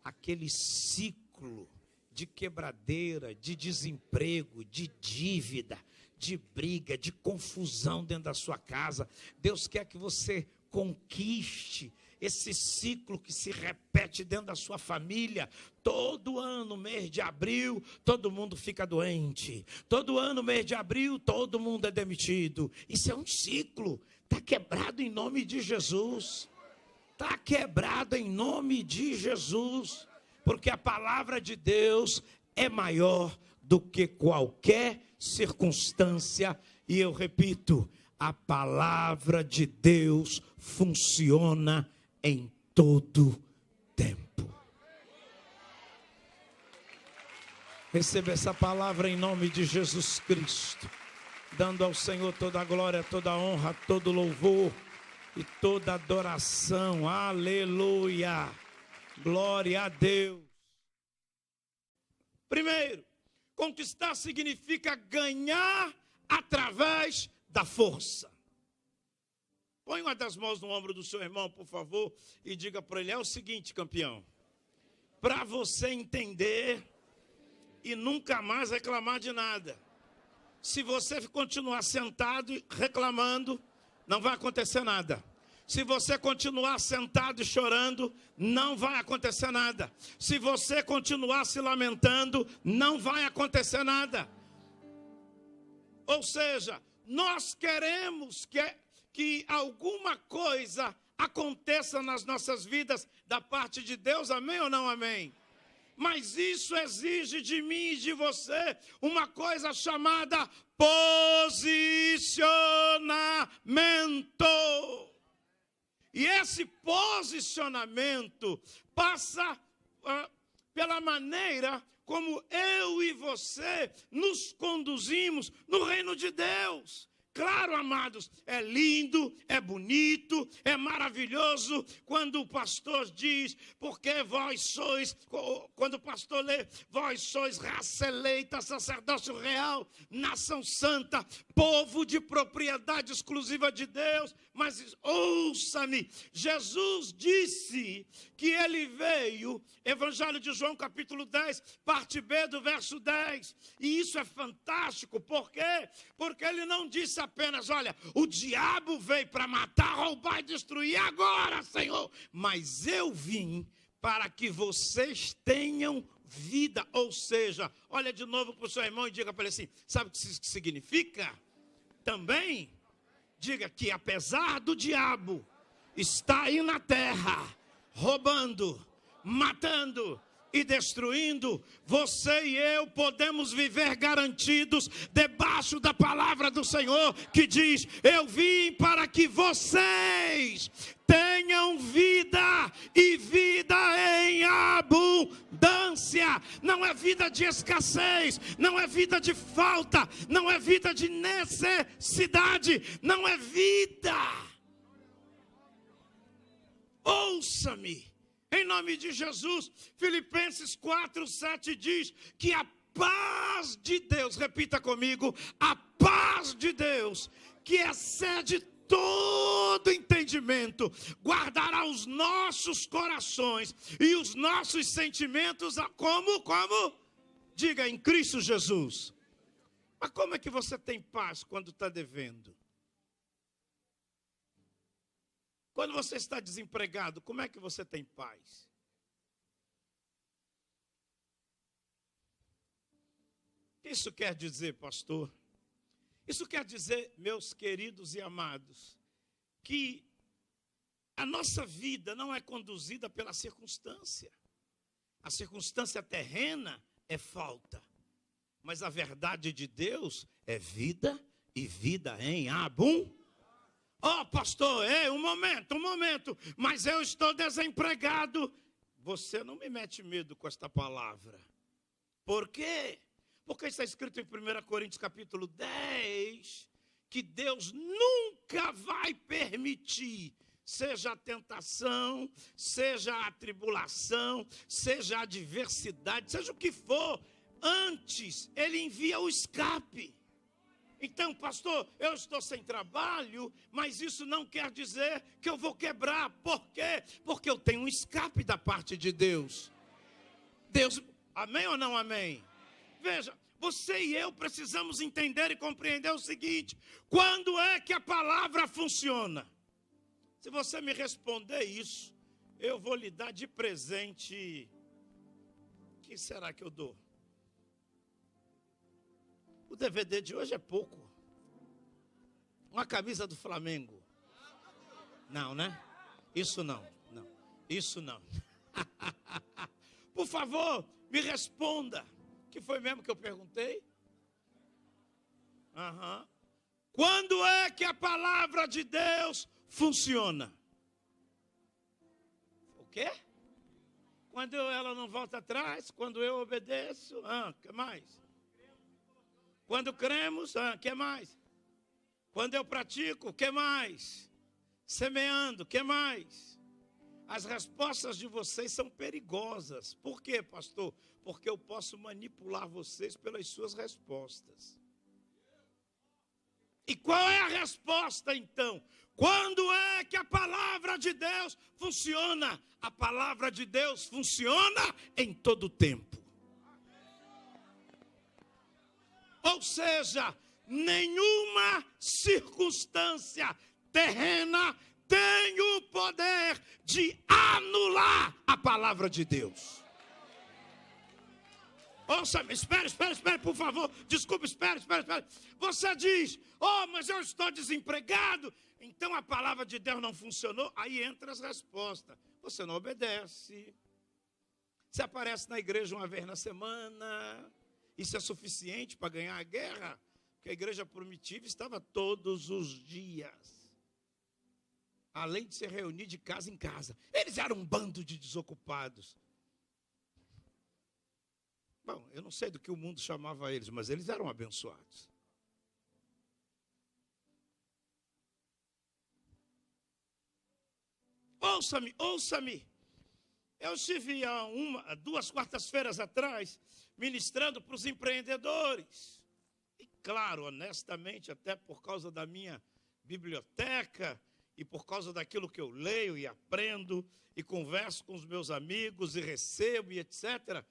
aquele ciclo de quebradeira, de desemprego, de dívida, de briga, de confusão dentro da sua casa. Deus quer que você conquiste esse ciclo que se repete dentro da sua família. Todo ano, mês de abril, todo mundo fica doente. Todo ano, mês de abril, todo mundo é demitido. Isso é um ciclo. Está quebrado em nome de Jesus. Está quebrado em nome de Jesus. Porque a palavra de Deus é maior do que qualquer circunstância. E eu repito, a palavra de Deus funciona em todo tempo. Receba essa palavra em nome de Jesus Cristo, dando ao Senhor toda a glória, toda a honra, todo o louvor e toda a adoração. Aleluia! Glória a Deus. Primeiro, conquistar significa ganhar através da força. Põe uma das mãos no ombro do seu irmão, por favor, e diga para ele: é o seguinte, campeão, para você entender e nunca mais reclamar de nada. Se você continuar sentado reclamando, não vai acontecer nada. Se você continuar sentado e chorando, não vai acontecer nada. Se você continuar se lamentando, não vai acontecer nada. Ou seja, nós queremos que alguma coisa aconteça nas nossas vidas da parte de Deus, amém ou não amém? Mas isso exige de mim e de você uma coisa chamada posicionamento. E esse posicionamento passa pela maneira como eu e você nos conduzimos no reino de Deus. Claro, amados, é lindo, é bonito, é maravilhoso quando o pastor diz, porque vós sois, quando o pastor lê, vós sois raça eleita, sacerdócio real, nação santa, povo de propriedade exclusiva de Deus. Mas ouça-me, Jesus disse que ele veio, Evangelho de João capítulo 10, parte B do verso 10, e isso é fantástico. Por quê? Porque ele não disse apenas, olha, o diabo veio para matar, roubar e destruir agora, Senhor, mas eu vim para que vocês tenham vida. Ou seja, olha de novo para o seu irmão e diga para ele assim, sabe o que isso significa? Também diga que apesar do diabo estar aí na terra, roubando, matando e destruindo, você e eu podemos viver garantidos debaixo da palavra do Senhor, que diz, eu vim para que vocês tenham vida e vida em abundância. Não é vida de escassez, não é vida de falta, não é vida de necessidade, não é vida. Ouça-me. Em nome de Jesus, Filipenses 4:7 diz que a paz de Deus, repita comigo, a paz de Deus, que excede todo entendimento, guardará os nossos corações e os nossos sentimentos, como? Diga, em Cristo Jesus. Mas como é que você tem paz quando está devendo? Quando você está desempregado, como é que você tem paz? Isso quer dizer, pastor? Isso quer dizer, meus queridos e amados, que a nossa vida não é conduzida pela circunstância. A circunstância terrena é falta, mas a verdade de Deus é vida e vida em abundância. Oh, pastor, um momento, mas eu estou desempregado. Você não me mete medo com esta palavra. Por quê? Porque está escrito em 1 Coríntios capítulo 10, que Deus nunca vai permitir, seja a tentação, seja a tribulação, seja a adversidade, seja o que for, antes Ele envia o escape. Então, pastor, eu estou sem trabalho, mas isso não quer dizer que eu vou quebrar. Por quê? Porque eu tenho um escape da parte de Deus. Deus, amém ou não amém? Veja, você e eu precisamos entender e compreender o seguinte: quando é que a palavra funciona? Se você me responder isso, eu vou lhe dar de presente. O que será que eu dou? O DVD de hoje é pouco. Uma camisa do Flamengo. Não, né? Isso não. Isso não. Por favor, me responda. Que foi mesmo que eu perguntei? Quando é que a palavra de Deus funciona? O quê? Quando ela não volta atrás, quando eu obedeço, o que mais? Quando cremos, o que mais? Quando eu pratico, o que mais? Semeando, o que mais? As respostas de vocês são perigosas. Por quê, pastor? Porque eu posso manipular vocês pelas suas respostas. E qual é a resposta, então? Quando é que a palavra de Deus funciona? A palavra de Deus funciona em todo tempo. Ou seja, nenhuma circunstância terrena tem o poder de anular a palavra de Deus. Ouça-me, espere, por favor. Desculpe, espere. Você diz, mas eu estou desempregado, então a palavra de Deus não funcionou. Aí entra as respostas. Você não obedece. Você aparece na igreja uma vez na semana. Isso é suficiente para ganhar a guerra? Porque a igreja primitiva estava todos os dias, além de se reunir de casa em casa. Eles eram um bando de desocupados. Bom, eu não sei do que o mundo chamava eles, mas eles eram abençoados. Ouça-me. Eu estive há 2 quartas-feiras atrás ministrando para os empreendedores. E claro, honestamente, até por causa da minha biblioteca e por causa daquilo que eu leio e aprendo e converso com os meus amigos e recebo e etc.,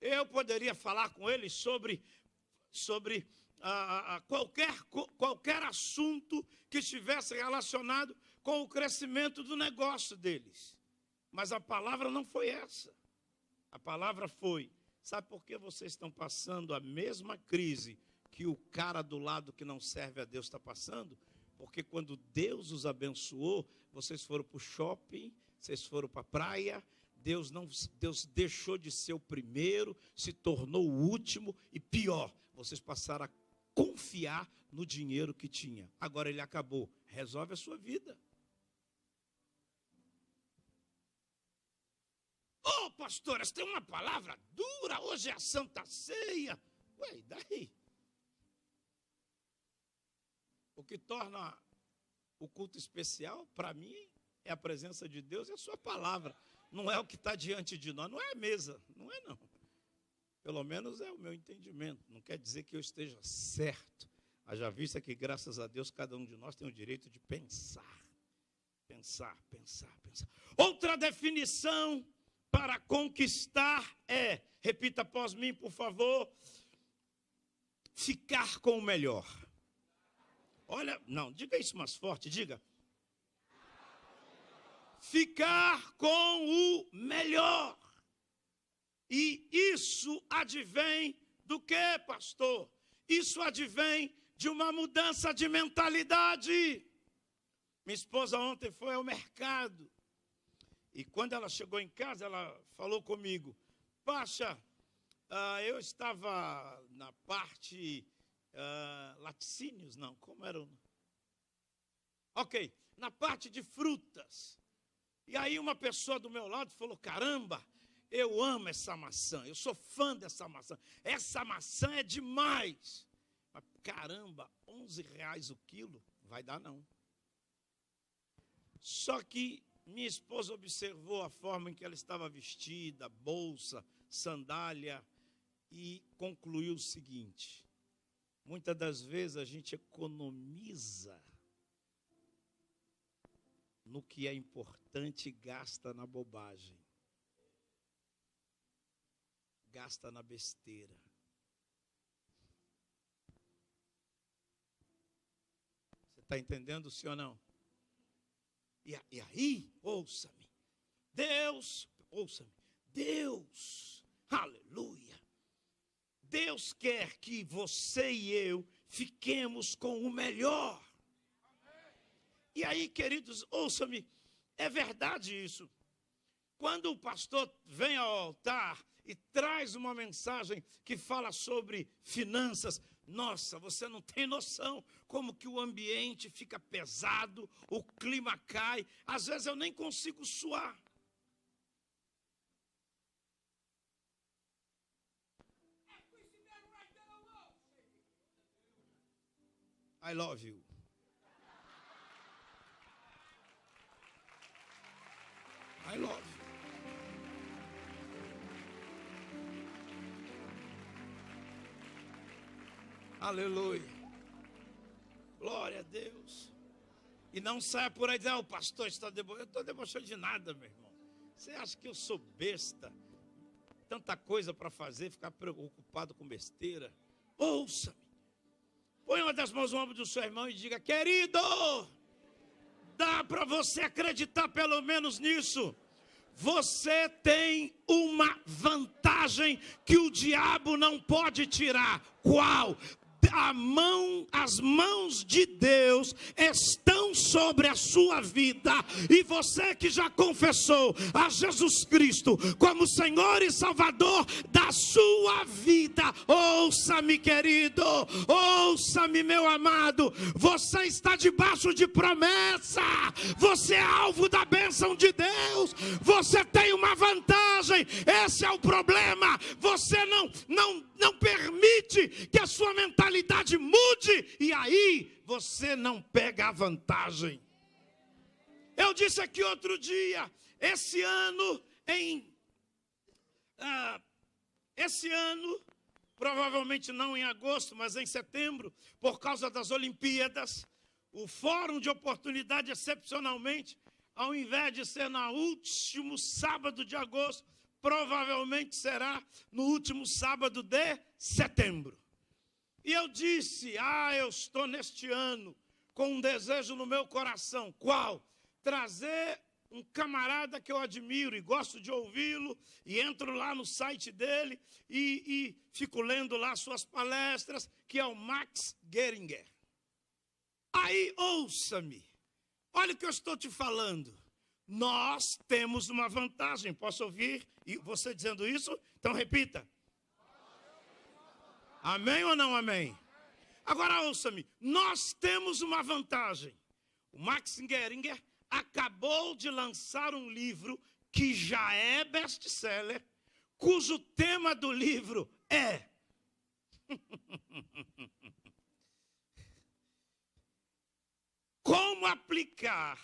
eu poderia falar com eles sobre qualquer assunto que estivesse relacionado com o crescimento do negócio deles. Mas a palavra não foi essa. A palavra foi, sabe por que vocês estão passando a mesma crise que o cara do lado que não serve a Deus está passando? Porque quando Deus os abençoou, vocês foram para o shopping, vocês foram para a praia, Deus deixou de ser o primeiro, se tornou o último e pior, vocês passaram a confiar no dinheiro que tinha. Agora ele acabou. Resolve a sua vida. Pastor, essa tem uma palavra dura, hoje é a Santa Ceia. Ué, e daí? O que torna o culto especial, para mim, é a presença de Deus e a sua palavra. Não é o que está diante de nós, não é a mesa, não é não. Pelo menos é o meu entendimento. Não quer dizer que eu esteja certo. Haja vista que, graças a Deus, cada um de nós tem o direito de pensar. Pensar. Outra definição para conquistar é, repita após mim, por favor, ficar com o melhor. Olha, não, diga isso mais forte, diga. Ficar com o melhor. E isso advém do quê, pastor? Isso advém de uma mudança de mentalidade. Minha esposa ontem foi ao mercado. E quando ela chegou em casa, ela falou comigo. Pacha, eu estava na parte laticínios, não, como era? Ok, na parte de frutas. E aí uma pessoa do meu lado falou, caramba, eu amo essa maçã, eu sou fã dessa maçã. Essa maçã é demais. Mas, caramba, R$11 o quilo, vai dar não. Só que minha esposa observou a forma em que ela estava vestida, bolsa, sandália, e concluiu o seguinte: muitas das vezes a gente economiza no que é importante e gasta na bobagem. Gasta na besteira. Você está entendendo, sim ou não? E aí, ouça-me, Deus, aleluia, Deus quer que você e eu fiquemos com o melhor. E aí, queridos, ouça-me, é verdade isso. Quando o pastor vem ao altar e traz uma mensagem que fala sobre finanças, nossa, você não tem noção como que o ambiente fica pesado, o clima cai, às vezes eu nem consigo suar. I love you. I love you. Aleluia. Glória a Deus. E não saia por aí dizer, o pastor está debochando. Eu estou debochando de nada, meu irmão. Você acha que eu sou besta? Tanta coisa para fazer, ficar preocupado com besteira. Ouça-me. Põe uma das mãos no ombro do seu irmão e diga, querido, dá para você acreditar pelo menos nisso. Você tem uma vantagem que o diabo não pode tirar. Qual? As mãos de Deus estão sobre a sua vida, e você que já confessou a Jesus Cristo como Senhor e Salvador da sua vida, ouça-me, querido, ouça-me, meu amado, você está debaixo de promessa, você é alvo da bênção de Deus, você tem uma vantagem. Esse é o problema, você não permite que a sua mentalidade mude, e aí você não pega a vantagem. Eu disse aqui outro dia, esse ano, provavelmente não em agosto, mas em setembro, por causa das Olimpíadas, o Fórum de Oportunidade, excepcionalmente, ao invés de ser no último sábado de agosto, provavelmente será no último sábado de setembro. E eu disse, eu estou neste ano com um desejo no meu coração. Qual? Trazer um camarada que eu admiro e gosto de ouvi-lo, e entro lá no site dele e fico lendo lá suas palestras, que é o Max Geringer. Aí, ouça-me, olha o que eu estou te falando. Nós temos uma vantagem. Posso ouvir você dizendo isso? Então repita. Amém ou não amém? Agora ouça-me. Nós temos uma vantagem. O Max Geringer acabou de lançar um livro que já é best-seller, cujo tema do livro é como aplicar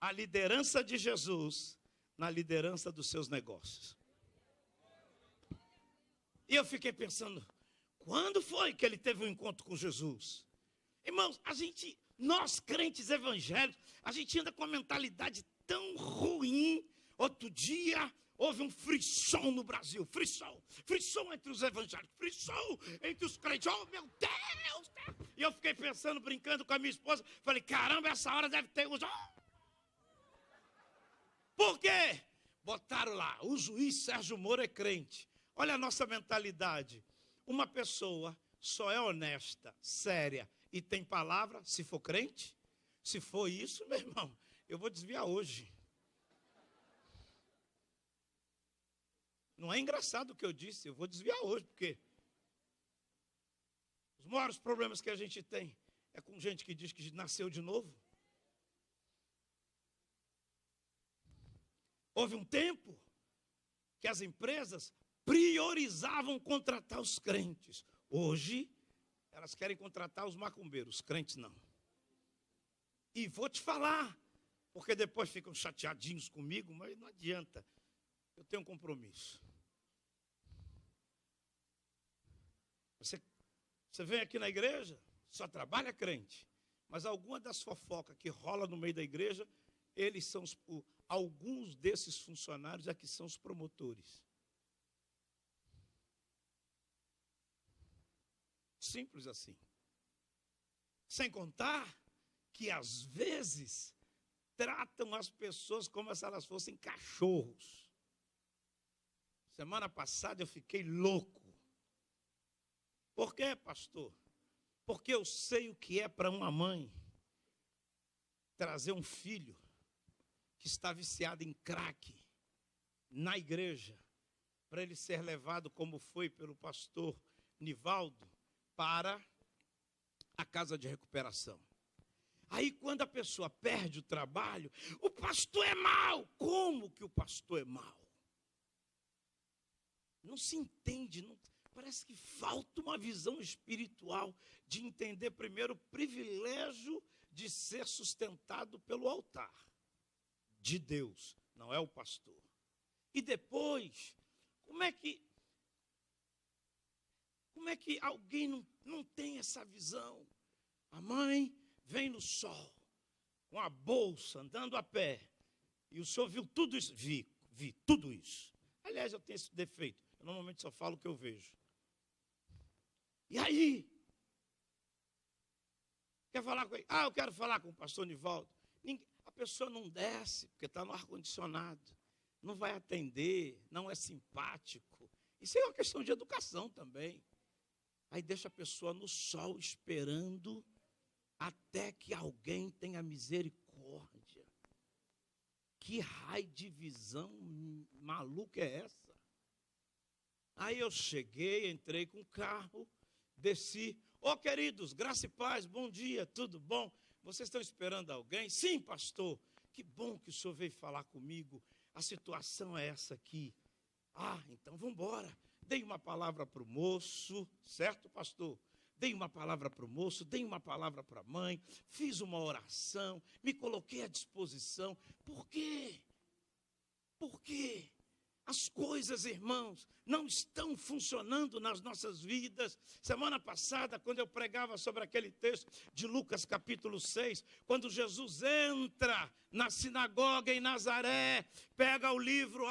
a liderança de Jesus na liderança dos seus negócios. E eu fiquei pensando, quando foi que ele teve um encontro com Jesus? Irmãos, nós crentes evangélicos, a gente anda com uma mentalidade tão ruim. Outro dia houve um frisson no Brasil, frisson entre os evangélicos, frisson entre os crentes. Oh, meu Deus! E eu fiquei pensando, brincando com a minha esposa, falei, caramba, essa hora deve ter os... Por quê? Botaram lá, o juiz Sérgio Moro é crente. Olha a nossa mentalidade. Uma pessoa só é honesta, séria e tem palavra se for crente. Se for isso, meu irmão, eu vou desviar hoje. Não é engraçado o que eu disse, eu vou desviar hoje, porque os maiores problemas que a gente tem é com gente que diz que nasceu de novo. Houve um tempo que as empresas priorizavam contratar os crentes. Hoje, elas querem contratar os macumbeiros, os crentes não. E vou te falar, porque depois ficam chateadinhos comigo, mas não adianta. Eu tenho um compromisso. Você vem aqui na igreja, só trabalha crente. Mas alguma das fofocas que rola no meio da igreja, eles são alguns desses funcionários aqui são os promotores. Simples assim. Sem contar que às vezes tratam as pessoas como se elas fossem cachorros. Semana passada eu fiquei louco. Por quê, pastor? Porque eu sei o que é para uma mãe trazer um filho que está viciado em crack na igreja, para ele ser levado, como foi pelo pastor Nivaldo, para a casa de recuperação. Aí quando a pessoa perde o trabalho, o pastor é mau. Como que o pastor é mau? Não se entende, parece que falta uma visão espiritual de entender primeiro o privilégio de ser sustentado pelo altar de Deus, não é o pastor. E depois, como é que alguém não tem essa visão? A mãe vem no sol, com a bolsa, andando a pé. E o senhor viu tudo isso? Vi tudo isso. Aliás, eu tenho esse defeito. Eu normalmente só falo o que eu vejo. E aí? Quer falar com ele? Eu quero falar com o pastor Nivaldo. A pessoa não desce, porque está no ar-condicionado. Não vai atender, não é simpático. Isso é uma questão de educação também. Aí deixa a pessoa no sol esperando até que alguém tenha misericórdia. Que raio de visão maluca é essa? Aí eu cheguei, entrei com o carro, desci. Queridos, graça e paz, bom dia, tudo bom? Vocês estão esperando alguém? Sim, pastor. Que bom que o senhor veio falar comigo. A situação é essa aqui. Então vamos embora. Dei uma palavra para o moço, certo, pastor? Dei uma palavra para o moço, dei uma palavra para a mãe, fiz uma oração, me coloquei à disposição. Por quê? Por quê? As coisas, irmãos, não estão funcionando nas nossas vidas. Semana passada, quando eu pregava sobre aquele texto de Lucas capítulo 6, quando Jesus entra na sinagoga em Nazaré, pega o livro,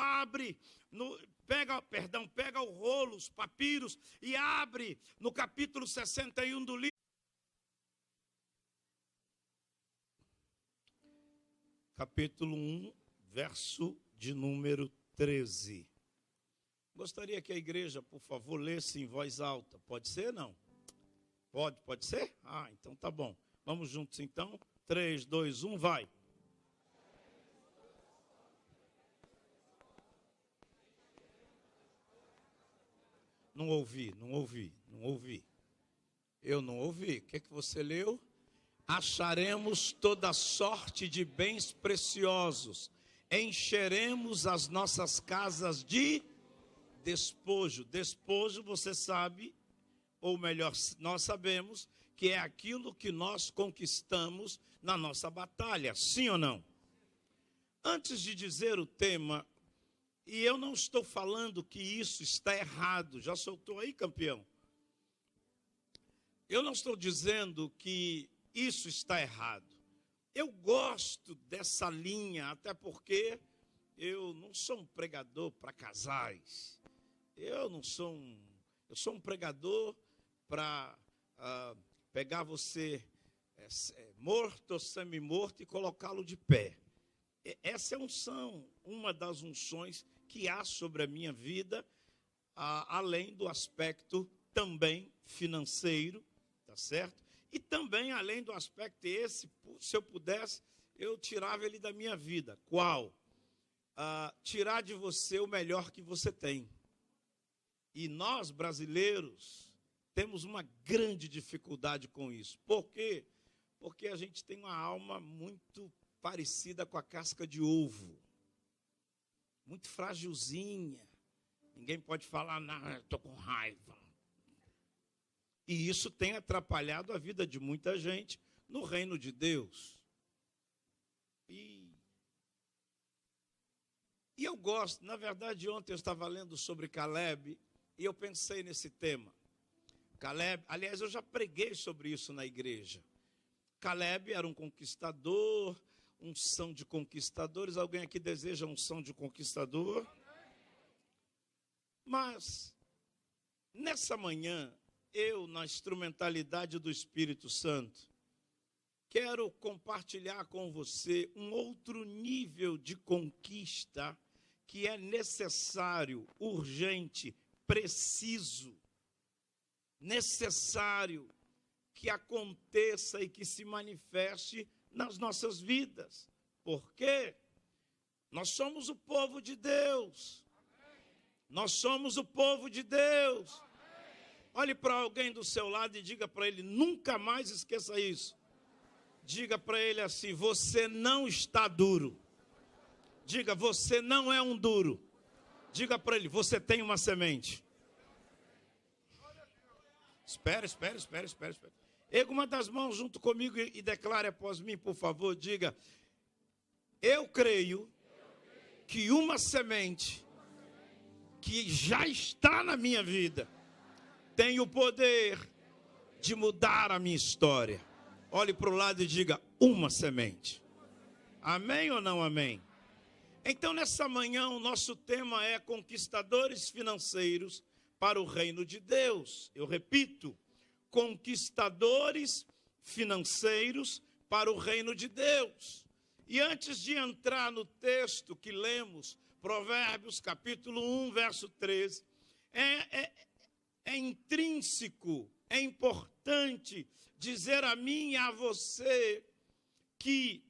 pega o rolo, os papiros, e abre no capítulo 61 do livro. Capítulo 1, verso de número 13. Gostaria que a igreja, por favor, lesse em voz alta. Pode ser, não? Pode ser? Então tá bom. Vamos juntos então. 3, 2, 1, vai. Não ouvi. Eu não ouvi. O que você leu? Acharemos toda sorte de bens preciosos. Encheremos as nossas casas de despojo. Despojo, você sabe, ou melhor, nós sabemos, que é aquilo que nós conquistamos na nossa batalha. Sim ou não? Antes de dizer o tema, E eu não estou falando que isso está errado. Já soltou aí, campeão? Eu não estou dizendo que isso está errado. Eu gosto dessa linha, até porque eu não sou um pregador para casais. Eu sou um pregador para pegar você morto ou semi-morto e colocá-lo de pé. Essa é uma das unções que há sobre a minha vida, além do aspecto também financeiro, tá certo? E também além do aspecto esse, se eu pudesse, eu tirava ele da minha vida. Qual? Tirar de você o melhor que você tem. E nós, brasileiros, temos uma grande dificuldade com isso. Por quê? Porque a gente tem uma alma muito parecida com a casca de ovo. Muito frágilzinha. Ninguém pode falar, não, estou com raiva. E isso tem atrapalhado a vida de muita gente no reino de Deus. E eu gosto, na verdade, ontem eu estava lendo sobre Caleb e eu pensei nesse tema. Caleb, aliás, eu já preguei sobre isso na igreja. Caleb era um conquistador, unção de conquistadores. Alguém aqui deseja unção de conquistador? Mas, nessa manhã, eu, na instrumentalidade do Espírito Santo, quero compartilhar com você um outro nível de conquista que é necessário, urgente, preciso, necessário que aconteça e que se manifeste nas nossas vidas. Por quê? Nós somos o povo de Deus. Nós somos o povo de Deus. Olhe para alguém do seu lado e diga para ele, nunca mais esqueça isso. Diga para ele assim, você não está duro. Diga, você não é um duro. Diga para ele, você tem uma semente. Espera. Erga uma das mãos junto comigo e declare após mim, por favor. Diga, eu creio que uma semente que já está na minha vida tem o poder de mudar a minha história. Olhe para o lado e diga, uma semente. Amém ou não amém? Então, nessa manhã, o nosso tema é conquistadores financeiros para o reino de Deus. Eu repito, conquistadores financeiros para o reino de Deus. E antes de entrar no texto que lemos, Provérbios capítulo 1, verso 13, é intrínseco, é importante dizer a mim e a você que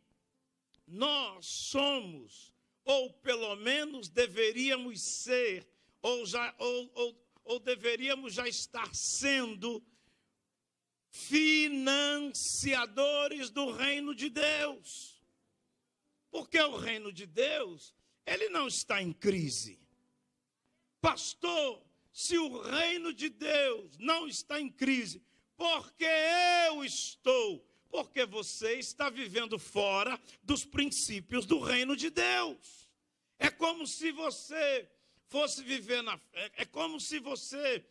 nós somos, ou pelo menos deveríamos ser, ou deveríamos já estar sendo financiadores do reino de Deus. Porque o reino de Deus, ele não está em crise. Pastor, se o reino de Deus não está em crise, porque eu estou? Porque você está vivendo fora dos princípios do reino de Deus. É como se você fosse viver é como se você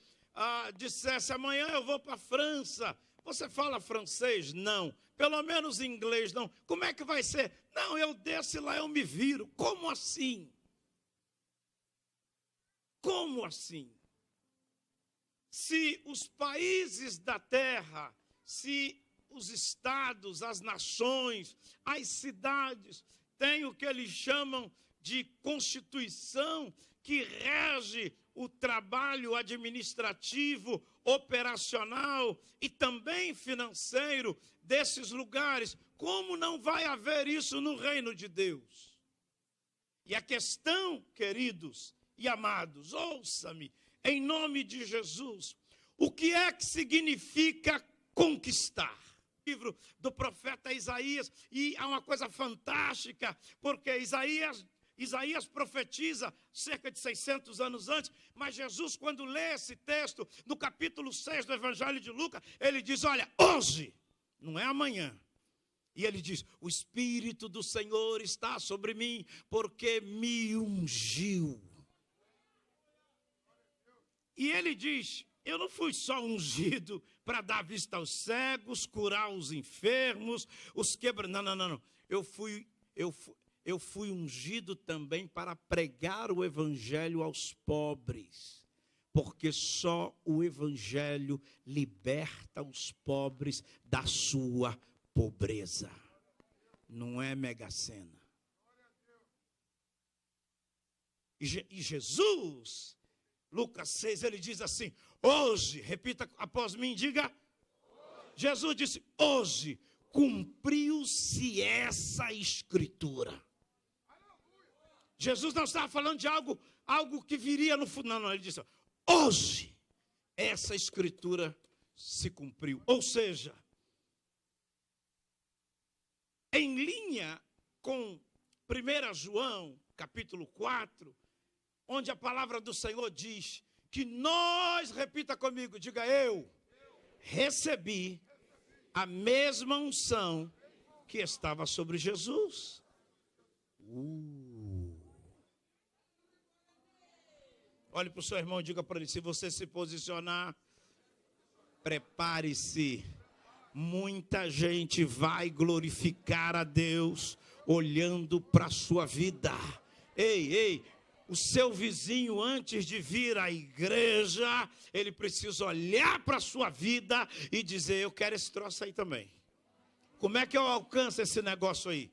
dissesse, amanhã eu vou para a França. Você fala francês? Não. Pelo menos inglês, não. Como é que vai ser? Não, eu desço lá, eu me viro. Como assim? Como assim? Se os países da terra, se os estados, as nações, as cidades têm o que eles chamam de constituição que rege o trabalho administrativo, operacional e também financeiro desses lugares, como não vai haver isso no reino de Deus? E a questão, queridos e amados, ouça-me, em nome de Jesus, o que é que significa conquistar? Livro do profeta Isaías, e há uma coisa fantástica, porque Isaías profetiza cerca de 600 anos antes, mas Jesus, quando lê esse texto, no capítulo 6 do Evangelho de Lucas, ele diz, olha, hoje, não é amanhã. E ele diz, o Espírito do Senhor está sobre mim, porque me ungiu. E ele diz, eu não fui só ungido para dar vista aos cegos, curar os enfermos, os quebrados. Não. Eu fui ungido também para pregar o evangelho aos pobres. Porque só o evangelho liberta os pobres da sua pobreza. Não é Mega Sena. E Jesus, Lucas 6, ele diz assim, hoje, repita após mim, diga. Jesus disse, hoje cumpriu-se essa escritura. Jesus não estava falando de algo que viria no futuro. Não, ele disse, hoje essa escritura se cumpriu. Ou seja, em linha com 1 João, capítulo 4, onde a palavra do Senhor diz que nós, repita comigo, diga eu, recebi a mesma unção que estava sobre Jesus. Olhe para o seu irmão e diga para ele, se você se posicionar, prepare-se. Muita gente vai glorificar a Deus olhando para a sua vida. Ei, o seu vizinho antes de vir à igreja, ele precisa olhar para a sua vida e dizer, eu quero esse troço aí também. Como é que eu alcanço esse negócio aí?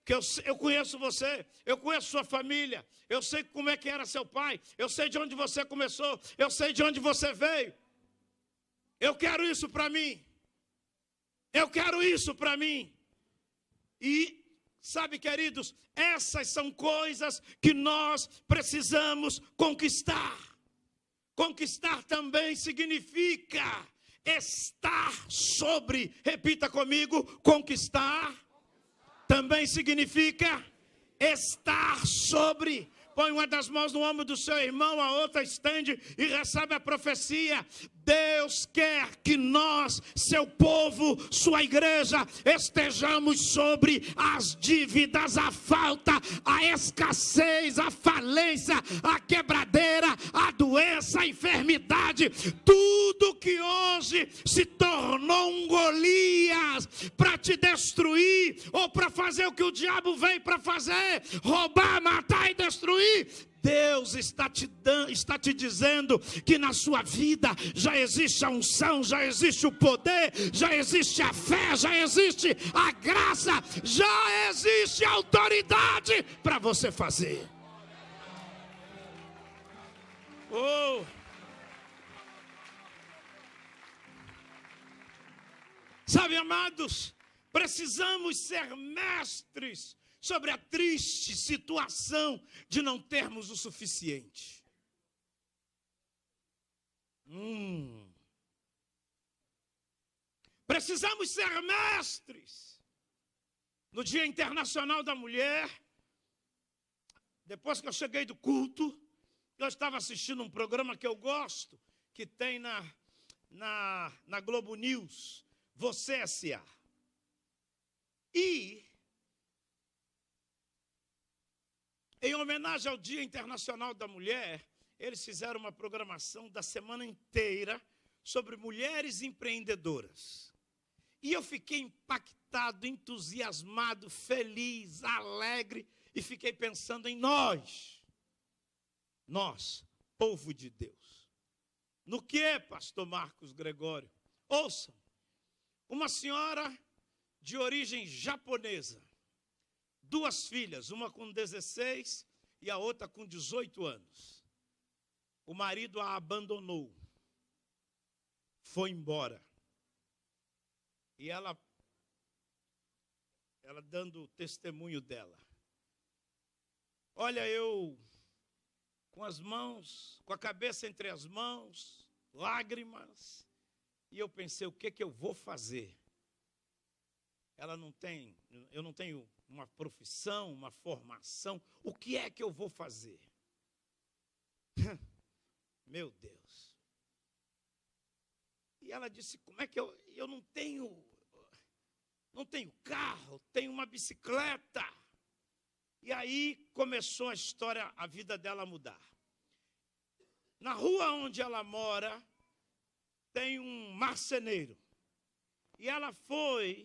Porque eu conheço você, eu conheço sua família, eu sei como é que era seu pai, eu sei de onde você começou, eu sei de onde você veio. Eu quero isso para mim. Eu quero isso para mim. E, sabe, queridos, essas são coisas que nós precisamos conquistar. Conquistar também significa estar sobre, repita comigo, conquistar. Também significa estar sobre. Põe uma das mãos no ombro do seu irmão, a outra estende e recebe a profecia. Deus quer que nós, seu povo, sua igreja, estejamos sobre as dívidas, a falta, a escassez, a falência, a quebradeira, a doença, a enfermidade, tudo que hoje se tornou um Golias para te destruir ou para fazer o que o diabo veio para fazer, roubar, matar e destruir. Deus está te dizendo que na sua vida já existe a unção, já existe o poder, já existe a fé, já existe a graça, já existe a autoridade para você fazer. Sabe, amados, precisamos ser mestres sobre a triste situação de não termos o suficiente. Precisamos ser mestres. No Dia Internacional da Mulher, depois que eu cheguei do culto, eu estava assistindo um programa que eu gosto, que tem na Globo News, Você S.A. E em homenagem ao Dia Internacional da Mulher, eles fizeram uma programação da semana inteira sobre mulheres empreendedoras. E eu fiquei impactado, entusiasmado, feliz, alegre, e fiquei pensando em nós, povo de Deus. No que, pastor Marcos Gregório? Ouçam, uma senhora de origem japonesa, 2 filhas, uma com 16 e a outra com 18 anos. O marido a abandonou, foi embora. E ela dando testemunho dela. Olha, eu com as mãos, com a cabeça entre as mãos, lágrimas, e eu pensei, o que eu vou fazer? Eu não tenho uma profissão, uma formação, o que é que eu vou fazer? Meu Deus. E ela disse, como é que eu não tenho carro, tenho uma bicicleta. E aí começou a história, a vida dela a mudar. Na rua onde ela mora, tem um marceneiro. E ela foi